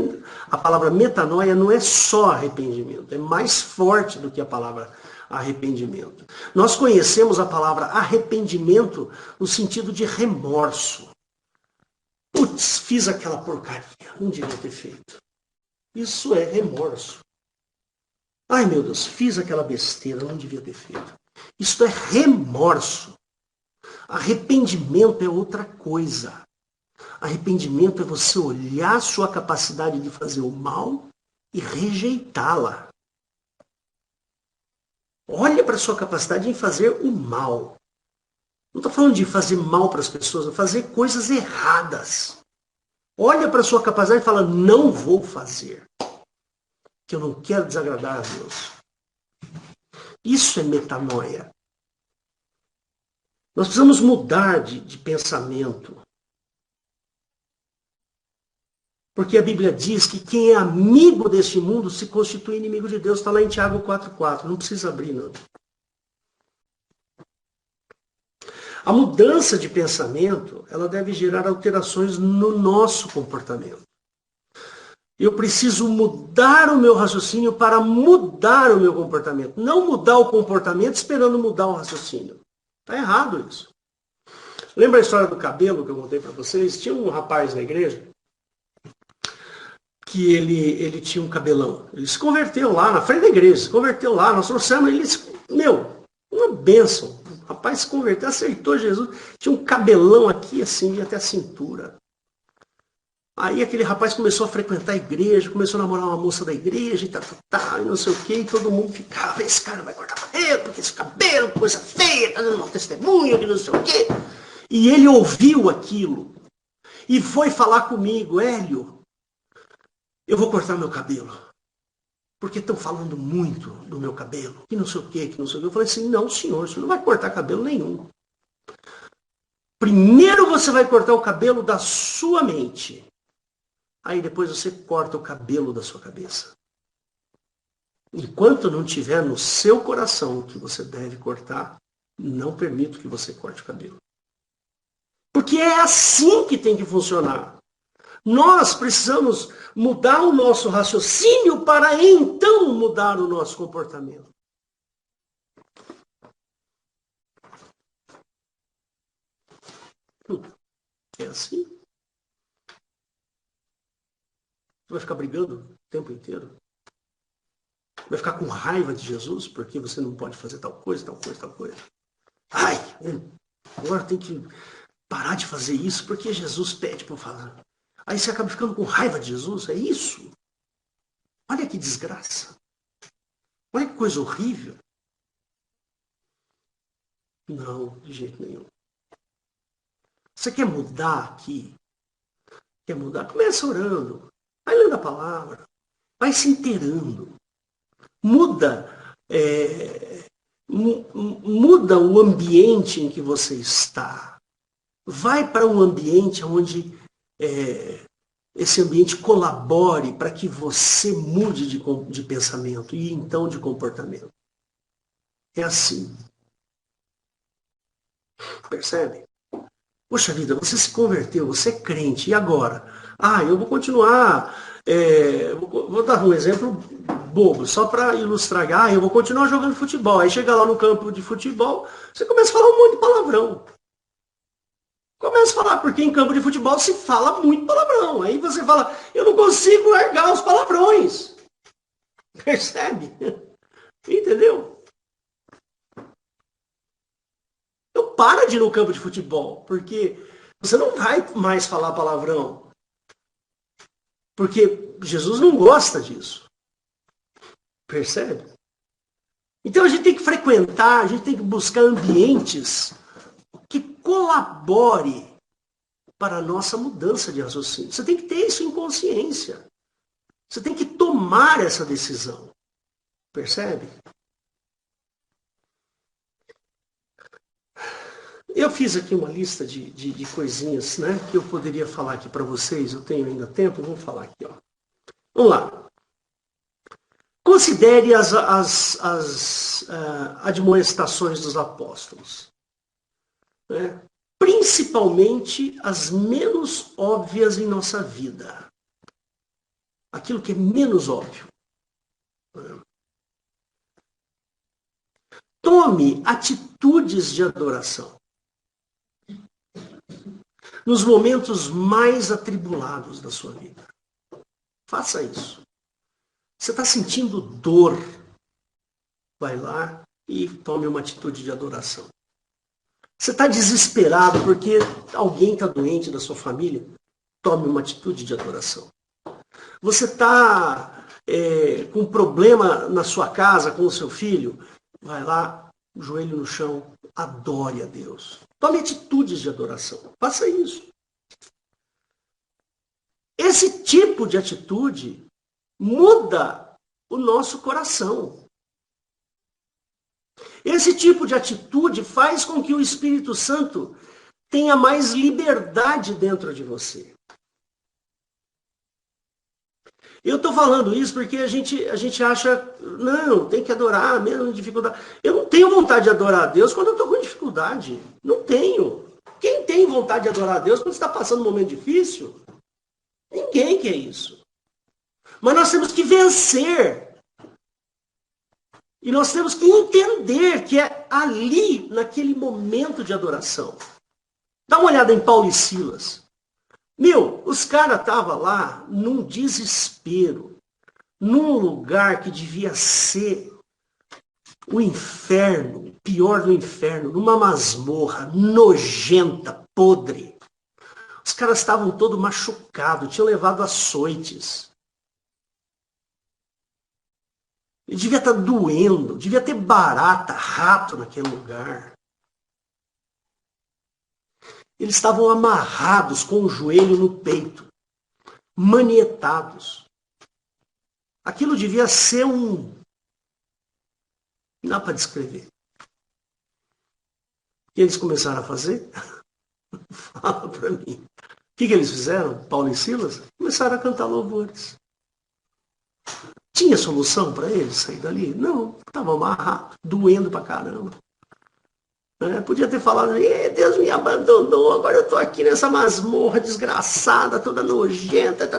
A palavra metanoia não é só arrependimento, é mais forte do que a palavra arrependimento. Nós conhecemos a palavra arrependimento no sentido de remorso. Putz, fiz aquela porcaria, não devia ter feito. Isso é remorso. Ai meu Deus, fiz aquela besteira, não devia ter feito. Isso é remorso. Arrependimento é outra coisa. Arrependimento é você olhar a sua capacidade de fazer o mal e rejeitá-la. Olha para a sua capacidade em fazer o mal. Não estou falando de fazer mal para as pessoas, é fazer coisas erradas. Olha para a sua capacidade e fala, não vou fazer. Que eu não quero desagradar a Deus. Isso é metanoia. Nós precisamos mudar de pensamento. Porque a Bíblia diz que quem é amigo deste mundo se constitui inimigo de Deus. Está lá em Tiago 4,4. Não precisa abrir, não. A mudança de pensamento, ela deve gerar alterações no nosso comportamento. Eu preciso mudar o meu raciocínio para mudar o meu comportamento. Não mudar o comportamento esperando mudar o raciocínio. Está errado isso. Lembra a história do cabelo que eu contei para vocês? Tinha um rapaz na igreja que ele tinha um cabelão. Ele se converteu lá, na frente da igreja, se converteu lá, nós trouxemos ele, uma bênção. O rapaz se converteu, aceitou Jesus, tinha um cabelão aqui assim, até a cintura. Aí aquele rapaz começou a frequentar a igreja, começou a namorar uma moça da igreja e não sei o que, e todo mundo ficava, esse cara vai cortar cabelo, porque esse cabelo, coisa feia, tá dando mau testemunho, que não sei o quê. E ele ouviu aquilo e foi falar comigo, Hélio, eu vou cortar meu cabelo. Porque estão falando muito do meu cabelo, que não sei o quê, que não sei o quê. Eu falei assim, não, senhor, você não vai cortar cabelo nenhum. Primeiro você vai cortar o cabelo da sua mente. Aí depois você corta o cabelo da sua cabeça. Enquanto não tiver no seu coração que você deve cortar, não permito que você corte o cabelo. Porque é assim que tem que funcionar. Nós precisamos mudar o nosso raciocínio para então mudar o nosso comportamento. É assim? Você vai ficar brigando o tempo inteiro? Vai ficar com raiva de Jesus porque você não pode fazer tal coisa, tal coisa, tal coisa. Ai, agora tem que parar de fazer isso porque Jesus pede para eu falar. Aí você acaba ficando com raiva de Jesus, é isso? Olha que desgraça. Olha que coisa horrível. Não, de jeito nenhum. Você quer mudar aqui? Quer mudar? Começa orando. Vai lendo a palavra. Vai se inteirando. Muda, muda o ambiente em que você está. Vai para um ambiente onde esse ambiente colabore para que você mude de pensamento e então de comportamento. É assim. Percebe? Poxa vida, você se converteu, você é crente, e agora? Eu vou continuar. Vou dar um exemplo bobo, só para ilustrar. Eu vou continuar jogando futebol. Aí chega lá no campo de futebol, você começa a falar um monte de palavrão. Começa a falar, porque em campo de futebol se fala muito palavrão. Aí você fala, eu não consigo largar os palavrões. Percebe? Entendeu? Então para de ir no campo de futebol, porque você não vai mais falar palavrão. Porque Jesus não gosta disso. Percebe? Então a gente tem que frequentar, a gente tem que buscar ambientes que colabore para a nossa mudança de raciocínio. Você tem que ter isso em consciência. Você tem que tomar essa decisão. Percebe? Eu fiz aqui uma lista de coisinhas, né, que eu poderia falar aqui para vocês. Eu tenho ainda tempo, vou falar aqui. Ó. Vamos lá. Considere as admoestações dos apóstolos. Né? Principalmente as menos óbvias em nossa vida. Aquilo que é menos óbvio. Tome atitudes de adoração. Nos momentos mais atribulados da sua vida. Faça isso. Você está sentindo dor? Vai lá e tome uma atitude de adoração. Você está desesperado porque alguém está doente da sua família? Tome uma atitude de adoração. Você está com um problema na sua casa com o seu filho? Vai lá, joelho no chão, adore a Deus. Tome atitudes de adoração. Faça isso. Esse tipo de atitude muda o nosso coração. Esse tipo de atitude faz com que o Espírito Santo tenha mais liberdade dentro de você. Eu estou falando isso porque a gente acha, não, tem que adorar mesmo em dificuldade. Eu não tenho vontade de adorar a Deus quando eu estou com dificuldade. Não tenho. Quem tem vontade de adorar a Deus quando está passando um momento difícil? Ninguém quer isso. Mas nós temos que vencer. E nós temos que entender que é ali, naquele momento de adoração. Dá uma olhada em Paulo e Silas. Os caras estavam lá num desespero, num lugar que devia ser o inferno, o pior do inferno, numa masmorra nojenta, podre. Os caras estavam todos machucados, tinham levado açoites. E devia estar doendo, devia ter barata, rato naquele lugar. Eles estavam amarrados com o joelho no peito, manietados. Aquilo devia ser um... Não dá para descrever. O que eles começaram a fazer? Fala para mim. O que eles fizeram, Paulo e Silas? Começaram a cantar louvores. Tinha solução para eles sair dali? Não, estava amarrado, doendo pra caramba. Podia ter falado, Deus me abandonou, agora eu estou aqui nessa masmorra desgraçada, toda nojenta,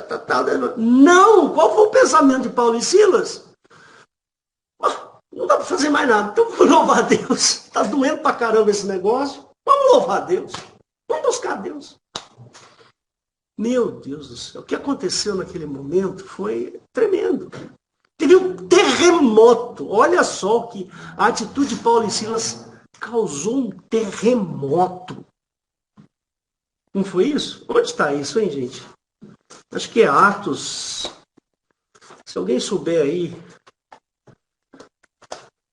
Não! Qual foi o pensamento de Paulo e Silas? Não dá para fazer mais nada, então vamos louvar a Deus. Está doendo pra caramba esse negócio, vamos louvar a Deus. Vamos buscar a Deus. Meu Deus do céu, o que aconteceu naquele momento foi tremendo. Teve um terremoto. Olha só que a atitude de Paulo e Silas causou um terremoto. Não foi isso? Onde está isso, hein, gente? Acho que é Atos. Se alguém souber aí,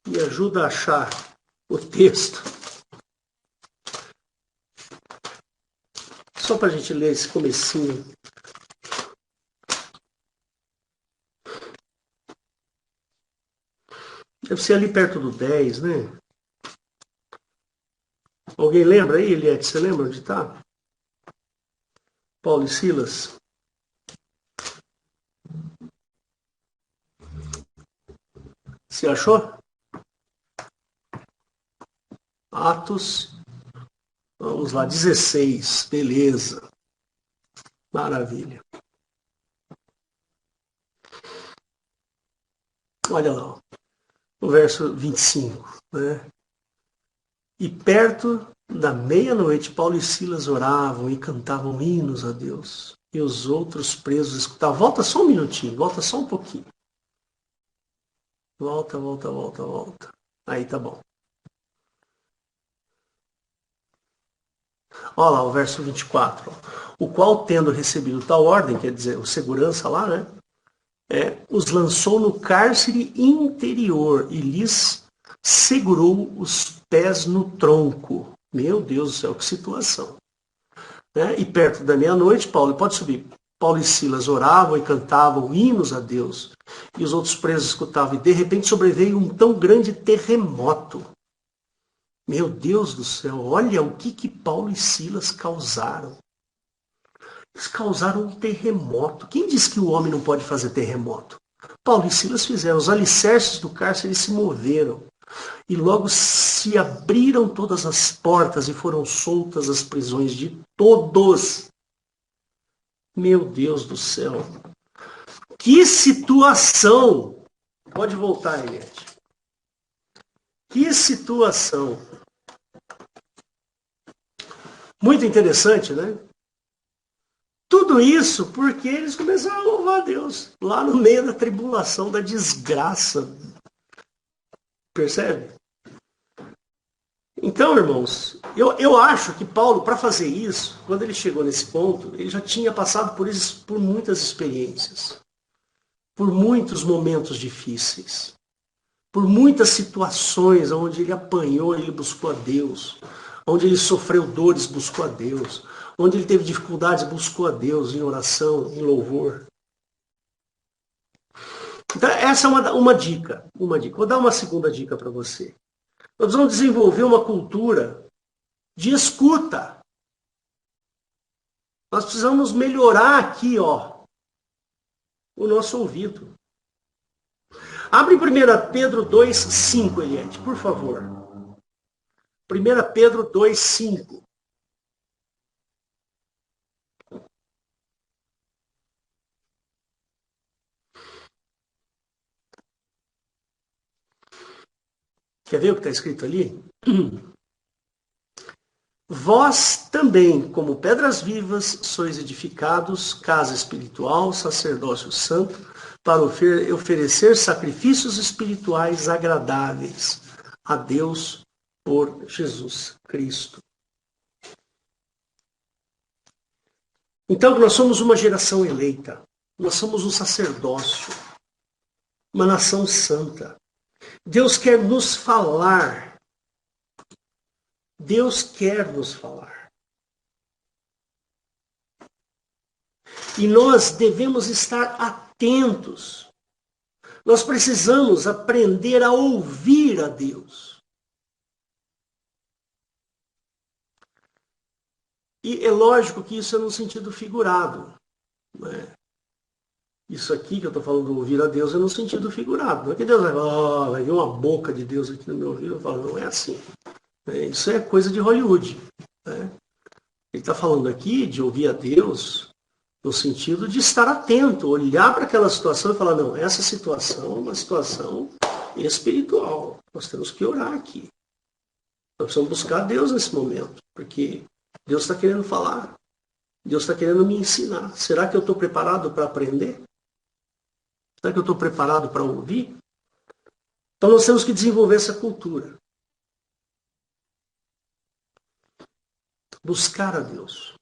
me ajuda a achar o texto. Só para a gente ler esse comecinho. Deve ser ali perto do 10, né? Alguém lembra aí, Eliette? Você lembra onde está? Paulo e Silas? Você achou? Atos, vamos lá, 16, beleza. Maravilha. Olha lá, ó. O verso 25, né? E perto da meia-noite, Paulo e Silas oravam e cantavam hinos a Deus. E os outros presos escutavam. Volta só um minutinho, volta só um pouquinho. Volta. Aí tá bom. Olha lá o verso 24. O qual, tendo recebido tal ordem, quer dizer, o segurança lá, né? Os lançou no cárcere interior e lhes segurou os pés no tronco. Meu Deus do céu, que situação. E perto da meia-noite, pode subir, Paulo e Silas oravam e cantavam hinos a Deus. E os outros presos escutavam. E de repente sobreveio um tão grande terremoto Meu Deus do céu, olha o que Paulo e Silas causaram. Eles causaram um terremoto. Quem disse que o homem não pode fazer terremoto? Paulo e Silas fizeram. Os alicerces do cárcere se moveram. E logo se abriram todas as portas e foram soltas as prisões de todos. Meu Deus do céu. Que situação! Pode voltar, Eliette. Que situação! Muito interessante, né? Tudo isso porque eles começaram a louvar a Deus. Lá no meio da tribulação, da desgraça. Percebe? Então, irmãos, eu acho que Paulo, para fazer isso, quando ele chegou nesse ponto, ele já tinha passado por muitas experiências, por muitos momentos difíceis, por muitas situações onde ele apanhou, ele buscou a Deus, onde ele sofreu dores, buscou a Deus, onde ele teve dificuldades, buscou a Deus em oração, em louvor. Então, essa é uma dica. Vou dar uma segunda dica para você. Nós vamos desenvolver uma cultura de escuta. Nós precisamos melhorar aqui, ó, o nosso ouvido. Abre 1 Pedro 2,5, Eliette, por favor. 1 Pedro 2,5. Quer ver o que está escrito ali? Vós também, como pedras vivas, sois edificados, casa espiritual, sacerdócio santo, para oferecer sacrifícios espirituais agradáveis a Deus por Jesus Cristo. Então, nós somos uma geração eleita, nós somos um sacerdócio, uma nação santa. Deus quer nos falar. Deus quer nos falar. E nós devemos estar atentos. Nós precisamos aprender a ouvir a Deus. E é lógico que isso é no sentido figurado. Não é? Isso aqui que eu estou falando, ouvir a Deus, é no sentido figurado. Não é que Deus vai vir uma boca de Deus aqui no meu ouvido. Eu falo, não é assim. Isso é coisa de Hollywood. Né? Ele está falando aqui de ouvir a Deus no sentido de estar atento, olhar para aquela situação e falar, não, essa situação é uma situação espiritual. Nós temos que orar aqui. Nós precisamos buscar Deus nesse momento, porque Deus está querendo falar. Deus está querendo me ensinar. Será que eu estou preparado para aprender? Será que eu estou preparado para ouvir? Então nós temos que desenvolver essa cultura. Buscar a Deus.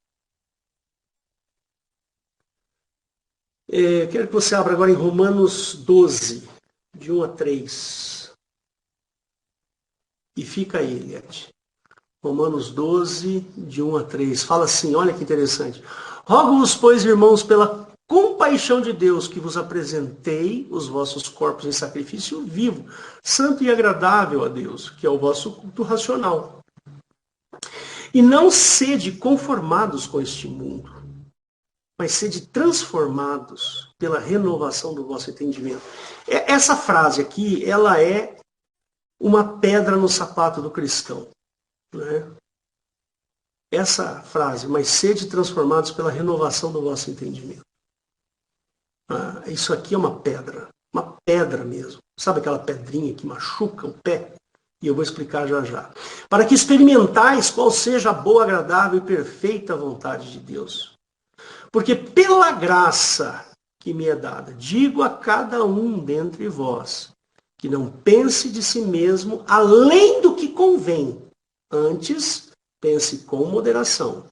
Quero que você abra agora em Romanos 12, de 1 a 3. E fica aí, Eliette. Romanos 12, de 1 a 3. Fala assim, olha que interessante. Rogo-vos, pois, irmãos, pela compaixão de Deus, que vos apresentei os vossos corpos em sacrifício vivo, santo e agradável a Deus, que é o vosso culto racional. E não sede conformados com este mundo, mas sede transformados pela renovação do vosso entendimento. Essa frase aqui, ela é uma pedra no sapato do cristão. Né? Essa frase, mas sede transformados pela renovação do vosso entendimento. Isso aqui é uma pedra mesmo. Sabe aquela pedrinha que machuca o pé? E eu vou explicar já já. Para que experimentais qual seja a boa, agradável e perfeita vontade de Deus. Porque pela graça que me é dada, digo a cada um dentre vós, que não pense de si mesmo além do que convém. Antes, pense com moderação,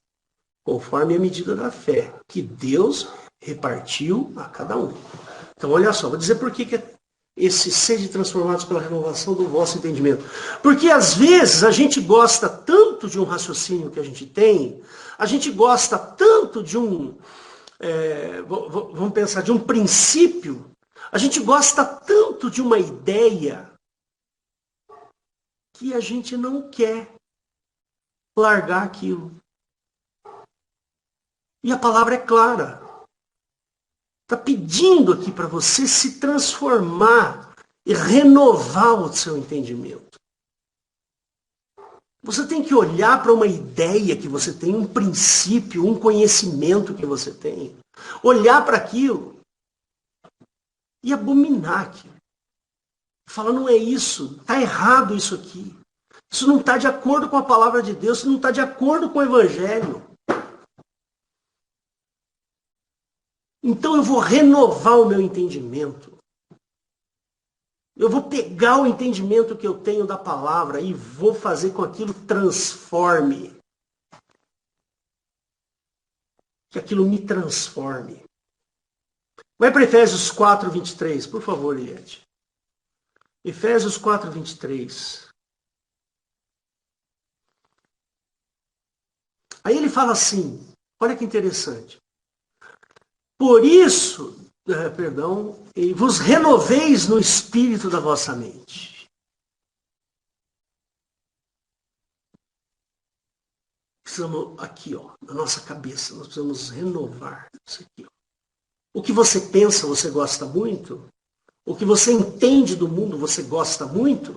conforme a medida da fé, que Deus repartiu a cada um. Então, olha só, vou dizer por que esse sede transformados pela renovação do vosso entendimento. Porque, às vezes, a gente gosta tanto de um raciocínio que a gente tem, a gente gosta tanto de vamos pensar, de um princípio, a gente gosta tanto de uma ideia, que a gente não quer largar aquilo. E a palavra é clara. Está pedindo aqui para você se transformar e renovar o seu entendimento. Você tem que olhar para uma ideia que você tem, um princípio, um conhecimento que você tem. Olhar para aquilo e abominar aquilo. Falar, não é isso, está errado isso aqui. Isso não está de acordo com a palavra de Deus, isso não está de acordo com o Evangelho. Então eu vou renovar o meu entendimento. Eu vou pegar o entendimento que eu tenho da palavra e vou fazer com que aquilo transforme. Que aquilo me transforme. Vai para Efésios 4, 23, por favor, Eliette. Efésios 4, 23. Aí ele fala assim, olha que interessante. Por isso, e vos renoveis no espírito da vossa mente. Precisamos aqui, ó, na nossa cabeça, nós precisamos renovar isso aqui. Ó. O que você pensa, você gosta muito? O que você entende do mundo, você gosta muito?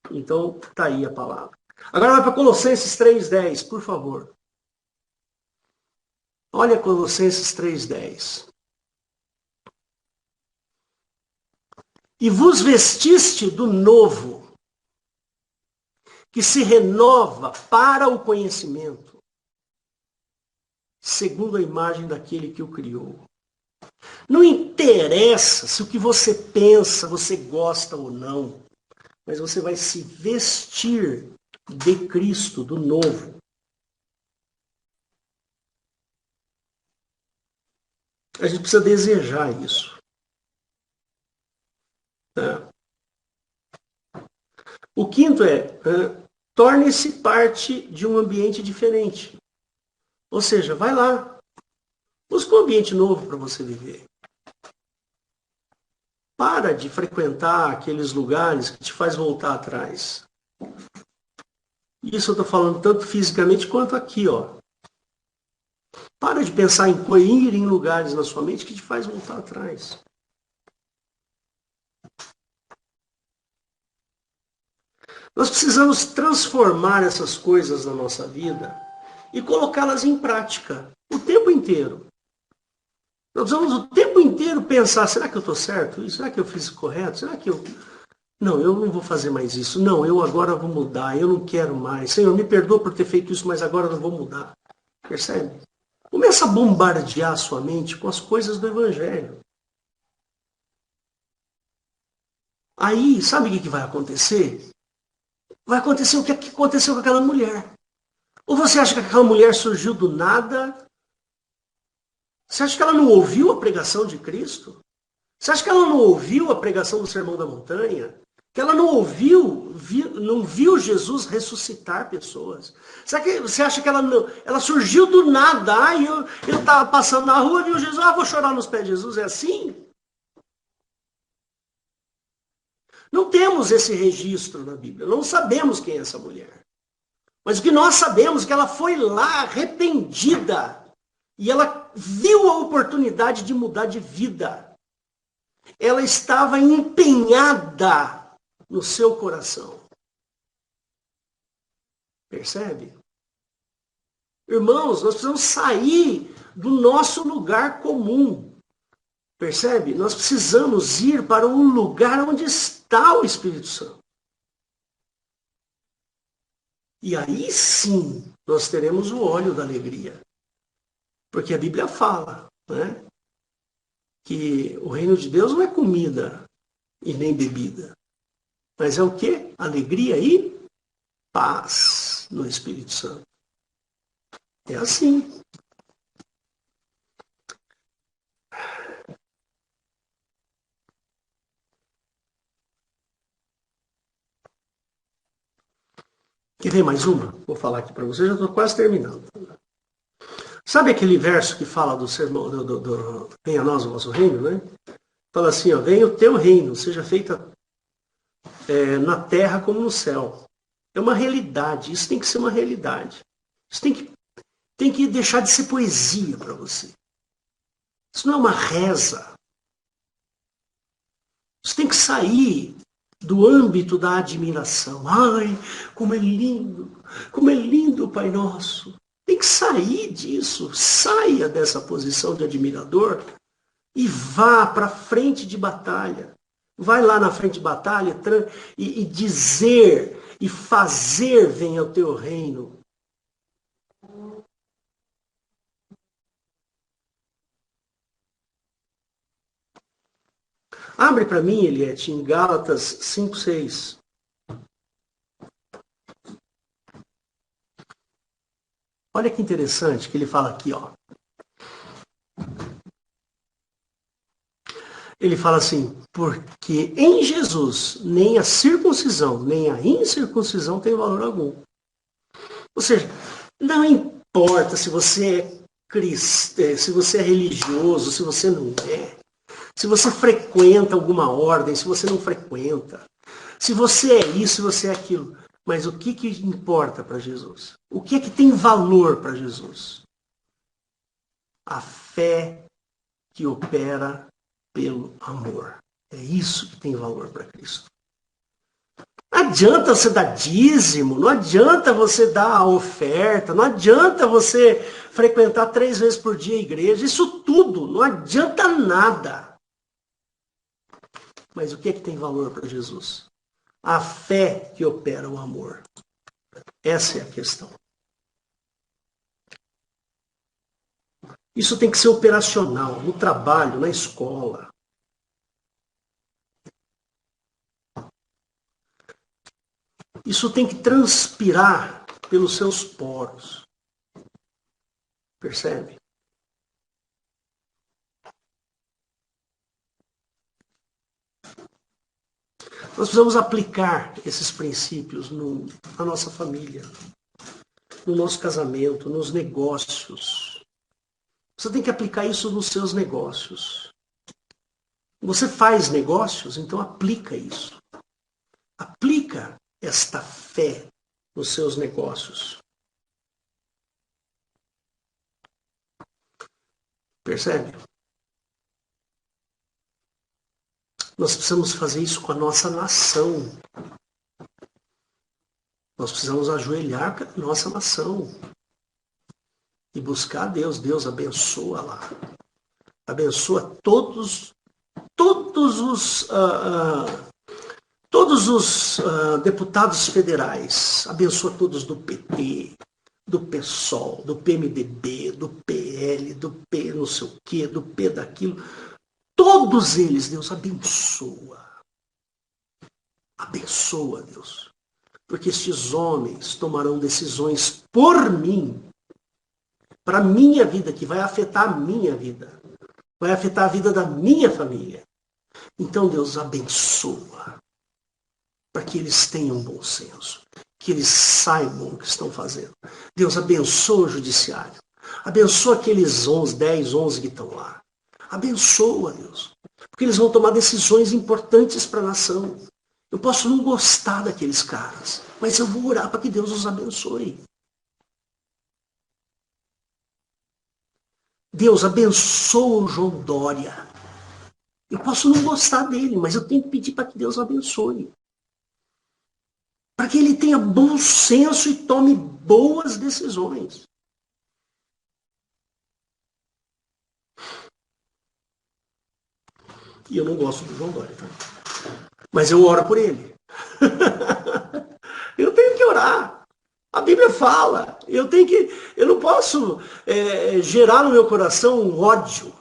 Então, está aí a palavra. Agora vai para Colossenses 3,10, por favor. Olha Colossenses 3,10. E vos vestiste do novo, que se renova para o conhecimento, segundo a imagem daquele que o criou. Não interessa se o que você pensa, você gosta ou não, mas você vai se vestir de Cristo, do novo. A gente precisa desejar isso. O quinto torne-se parte de um ambiente diferente. Ou seja, vai lá. Busca um ambiente novo para você viver. Para de frequentar aqueles lugares que te faz voltar atrás. Isso eu estou falando tanto fisicamente quanto aqui, ó. Para de pensar em ir em lugares na sua mente que te faz voltar atrás. Nós precisamos transformar essas coisas na nossa vida e colocá-las em prática o tempo inteiro. Nós vamos o tempo inteiro pensar, será que eu estou certo? Será que eu fiz correto? Será que eu... Não, eu não vou fazer mais isso. Não, eu agora vou mudar. Eu não quero mais. Senhor, me perdoa por ter feito isso, mas agora eu não vou mudar. Percebe? Começa a bombardear a sua mente com as coisas do Evangelho. Aí, sabe o que vai acontecer? Vai acontecer o que aconteceu com aquela mulher. Ou você acha que aquela mulher surgiu do nada? Você acha que ela não ouviu a pregação de Cristo? Você acha que ela não ouviu a pregação do Sermão da Montanha? Que ela não não viu Jesus ressuscitar pessoas? Você acha que ela surgiu do nada? Eu estava passando na rua, viu Jesus, vou chorar nos pés de Jesus, é assim? Não temos esse registro na Bíblia, não sabemos quem é essa mulher. Mas o que nós sabemos é que ela foi lá arrependida e ela viu a oportunidade de mudar de vida. Ela estava empenhada no seu coração. Percebe? Irmãos, nós precisamos sair do nosso lugar comum. Percebe? Nós precisamos ir para um lugar onde está o Espírito Santo. E aí sim, nós teremos o óleo da alegria. Porque a Bíblia fala, né, que o reino de Deus não é comida e nem bebida. Mas é o quê? Alegria e paz no Espírito Santo. É assim. Quer ver mais uma? Vou falar aqui para vocês, já estou quase terminando. Sabe aquele verso que fala do sermão, venha a nós o vosso reino, né? Fala assim, ó, venha o teu reino, seja feita na terra como no céu. É uma realidade. Isso tem que ser uma realidade. Isso tem que deixar de ser poesia para você. Isso não é uma reza. Isso tem que sair do âmbito da admiração. Ai, como é lindo o Pai Nosso. Tem que sair disso. Saia dessa posição de admirador e vá para a frente de batalha. Vai lá na frente de batalha e dizer e fazer venha o teu reino. Abre para mim, Eliette, em Gálatas 5:6. Olha que interessante que ele fala aqui, ó. Ele fala assim, porque em Jesus nem a circuncisão, nem a incircuncisão tem valor algum. Ou seja, não importa se você é cristão, se você é religioso, se você não é, se você frequenta alguma ordem, se você não frequenta, se você é isso, se você é aquilo. Mas o que importa para Jesus? O que é que tem valor para Jesus? A fé que opera pelo amor. É isso que tem valor para Cristo. Não adianta você dar dízimo, não adianta você dar a oferta, não adianta você frequentar 3 vezes por dia a igreja, isso tudo não adianta nada. Mas o que é que tem valor para Jesus? A fé que opera o amor. Essa é a questão. Isso tem que ser operacional, no trabalho, na escola. Isso tem que transpirar pelos seus poros. Percebe? Nós precisamos aplicar esses princípios na nossa família, no nosso casamento, nos negócios. Você tem que aplicar isso nos seus negócios. Você faz negócios, então aplica isso. Aplica esta fé nos seus negócios. Percebe? Nós precisamos fazer isso com a nossa nação. Nós precisamos ajoelhar com a nossa nação. E buscar a Deus. Deus abençoa lá. Abençoa todos os deputados federais. Abençoa todos do PT, do PSOL, do PMDB, do PL, do P não sei o quê, do P daquilo. Todos eles, Deus abençoa. Abençoa, Deus. Porque estes homens tomarão decisões por mim, para a minha vida, que vai afetar a minha vida. Vai afetar a vida da minha família. Então, Deus abençoa. Para que eles tenham bom senso. Que eles saibam o que estão fazendo. Deus abençoa o judiciário. Abençoa aqueles 10, 11 que estão lá. Abençoa, Deus. Porque eles vão tomar decisões importantes para a nação. Eu posso não gostar daqueles caras, mas eu vou orar para que Deus os abençoe. Deus abençoa o João Dória. Eu posso não gostar dele, mas eu tenho que pedir para que Deus o abençoe. Para que ele tenha bom senso e tome boas decisões. E eu não gosto do João Dória, tá? Mas eu oro por ele. Eu tenho que orar. A Bíblia fala. Eu não posso gerar no meu coração um ódio.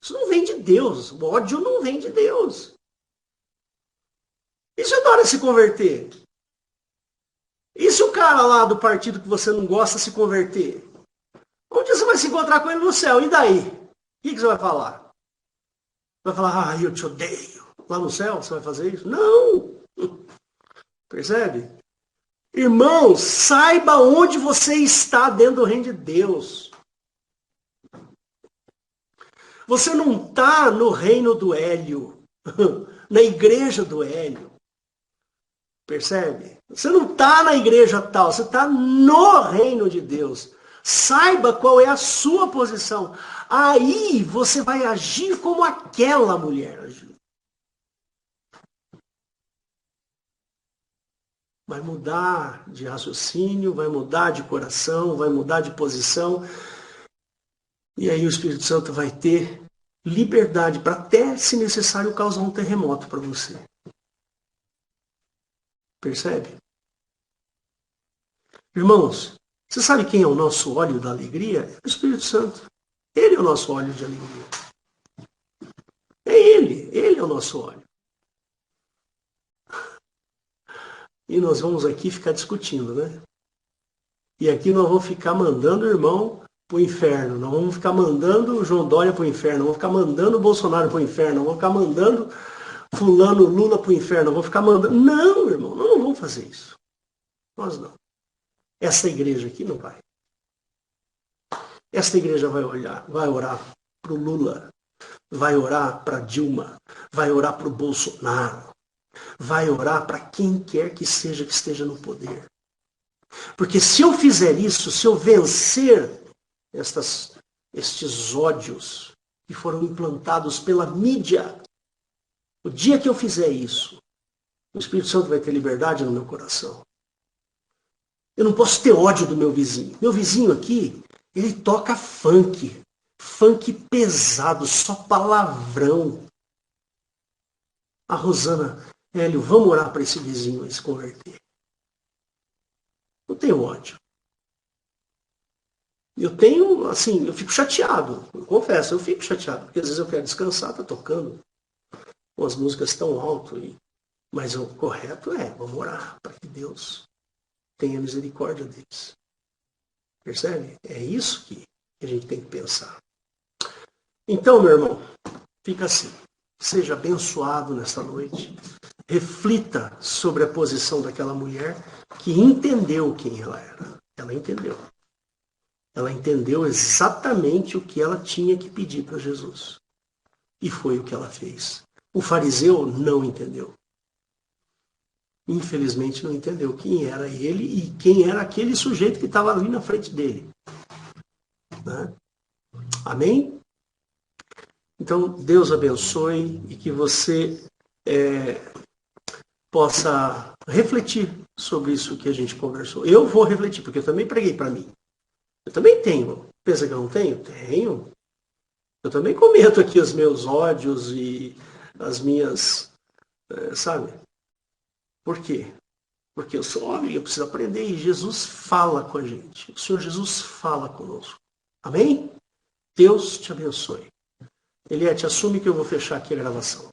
Isso não vem de Deus. O ódio não vem de Deus. E se o Dória se converter? E se o cara lá do partido que você não gosta se converter? Um dia você vai se encontrar com ele no céu. E daí? O que você vai falar? Vai falar, eu te odeio. Lá no céu você vai fazer isso? Não! Percebe? Irmão, saiba onde você está dentro do reino de Deus. Você não está no reino do Hélio, na igreja do Hélio. Percebe? Você não está na igreja tal, você está no reino de Deus. Saiba qual é a sua posição. Aí você vai agir como aquela mulher agiu. Vai mudar de raciocínio, vai mudar de coração, vai mudar de posição. E aí o Espírito Santo vai ter liberdade para até, se necessário, causar um terremoto para você. Percebe? Irmãos, você sabe quem é o nosso óleo da alegria? É o Espírito Santo. Ele é o nosso óleo de alegria. É ele é o nosso óleo. E nós vamos aqui ficar discutindo, né? E aqui nós vamos ficar mandando o irmão para o inferno. Nós vamos ficar mandando o João Dória para o inferno. Nós vamos ficar mandando o Bolsonaro para o inferno. Nós vamos ficar mandando fulano, Lula para o inferno. Nós vamos ficar mandando... Não, irmão, nós não vamos fazer isso. Nós não. Essa igreja aqui não vai. Esta igreja vai orar para o Lula, vai orar para Dilma, vai orar para o Bolsonaro, vai orar para quem quer que seja que esteja no poder. Porque se eu fizer isso, se eu vencer estes ódios que foram implantados pela mídia, o dia que eu fizer isso, o Espírito Santo vai ter liberdade no meu coração. Eu não posso ter ódio do meu vizinho. Meu vizinho aqui, ele toca funk. Funk pesado, só palavrão. A Rosana, Hélio, vamos orar para esse vizinho aí se converter. Não tenho ódio. Eu tenho, assim, eu fico chateado. Eu confesso, eu fico chateado. Porque às vezes eu quero descansar, tá tocando. As músicas tão alto. Mas o correto é, vamos orar para que Deus tenha misericórdia deles. Percebe? É isso que a gente tem que pensar. Então, meu irmão, fica assim. Seja abençoado nesta noite. Reflita sobre a posição daquela mulher que entendeu quem ela era. Ela entendeu. Ela entendeu exatamente o que ela tinha que pedir para Jesus. E foi o que ela fez. O fariseu não entendeu. Infelizmente não entendeu quem era ele e quem era aquele sujeito que estava ali na frente dele. Né? Amém? Então, Deus abençoe e que você possa refletir sobre isso que a gente conversou. Eu vou refletir, porque eu também preguei para mim. Eu também tenho. Pensa que eu não tenho? Tenho. Eu também comento aqui os meus ódios e as minhas... sabe? Por quê? Porque eu sou homem, eu preciso aprender e Jesus fala com a gente. O Senhor Jesus fala conosco. Amém? Deus te abençoe. Eliette, assume que eu vou fechar aqui a gravação.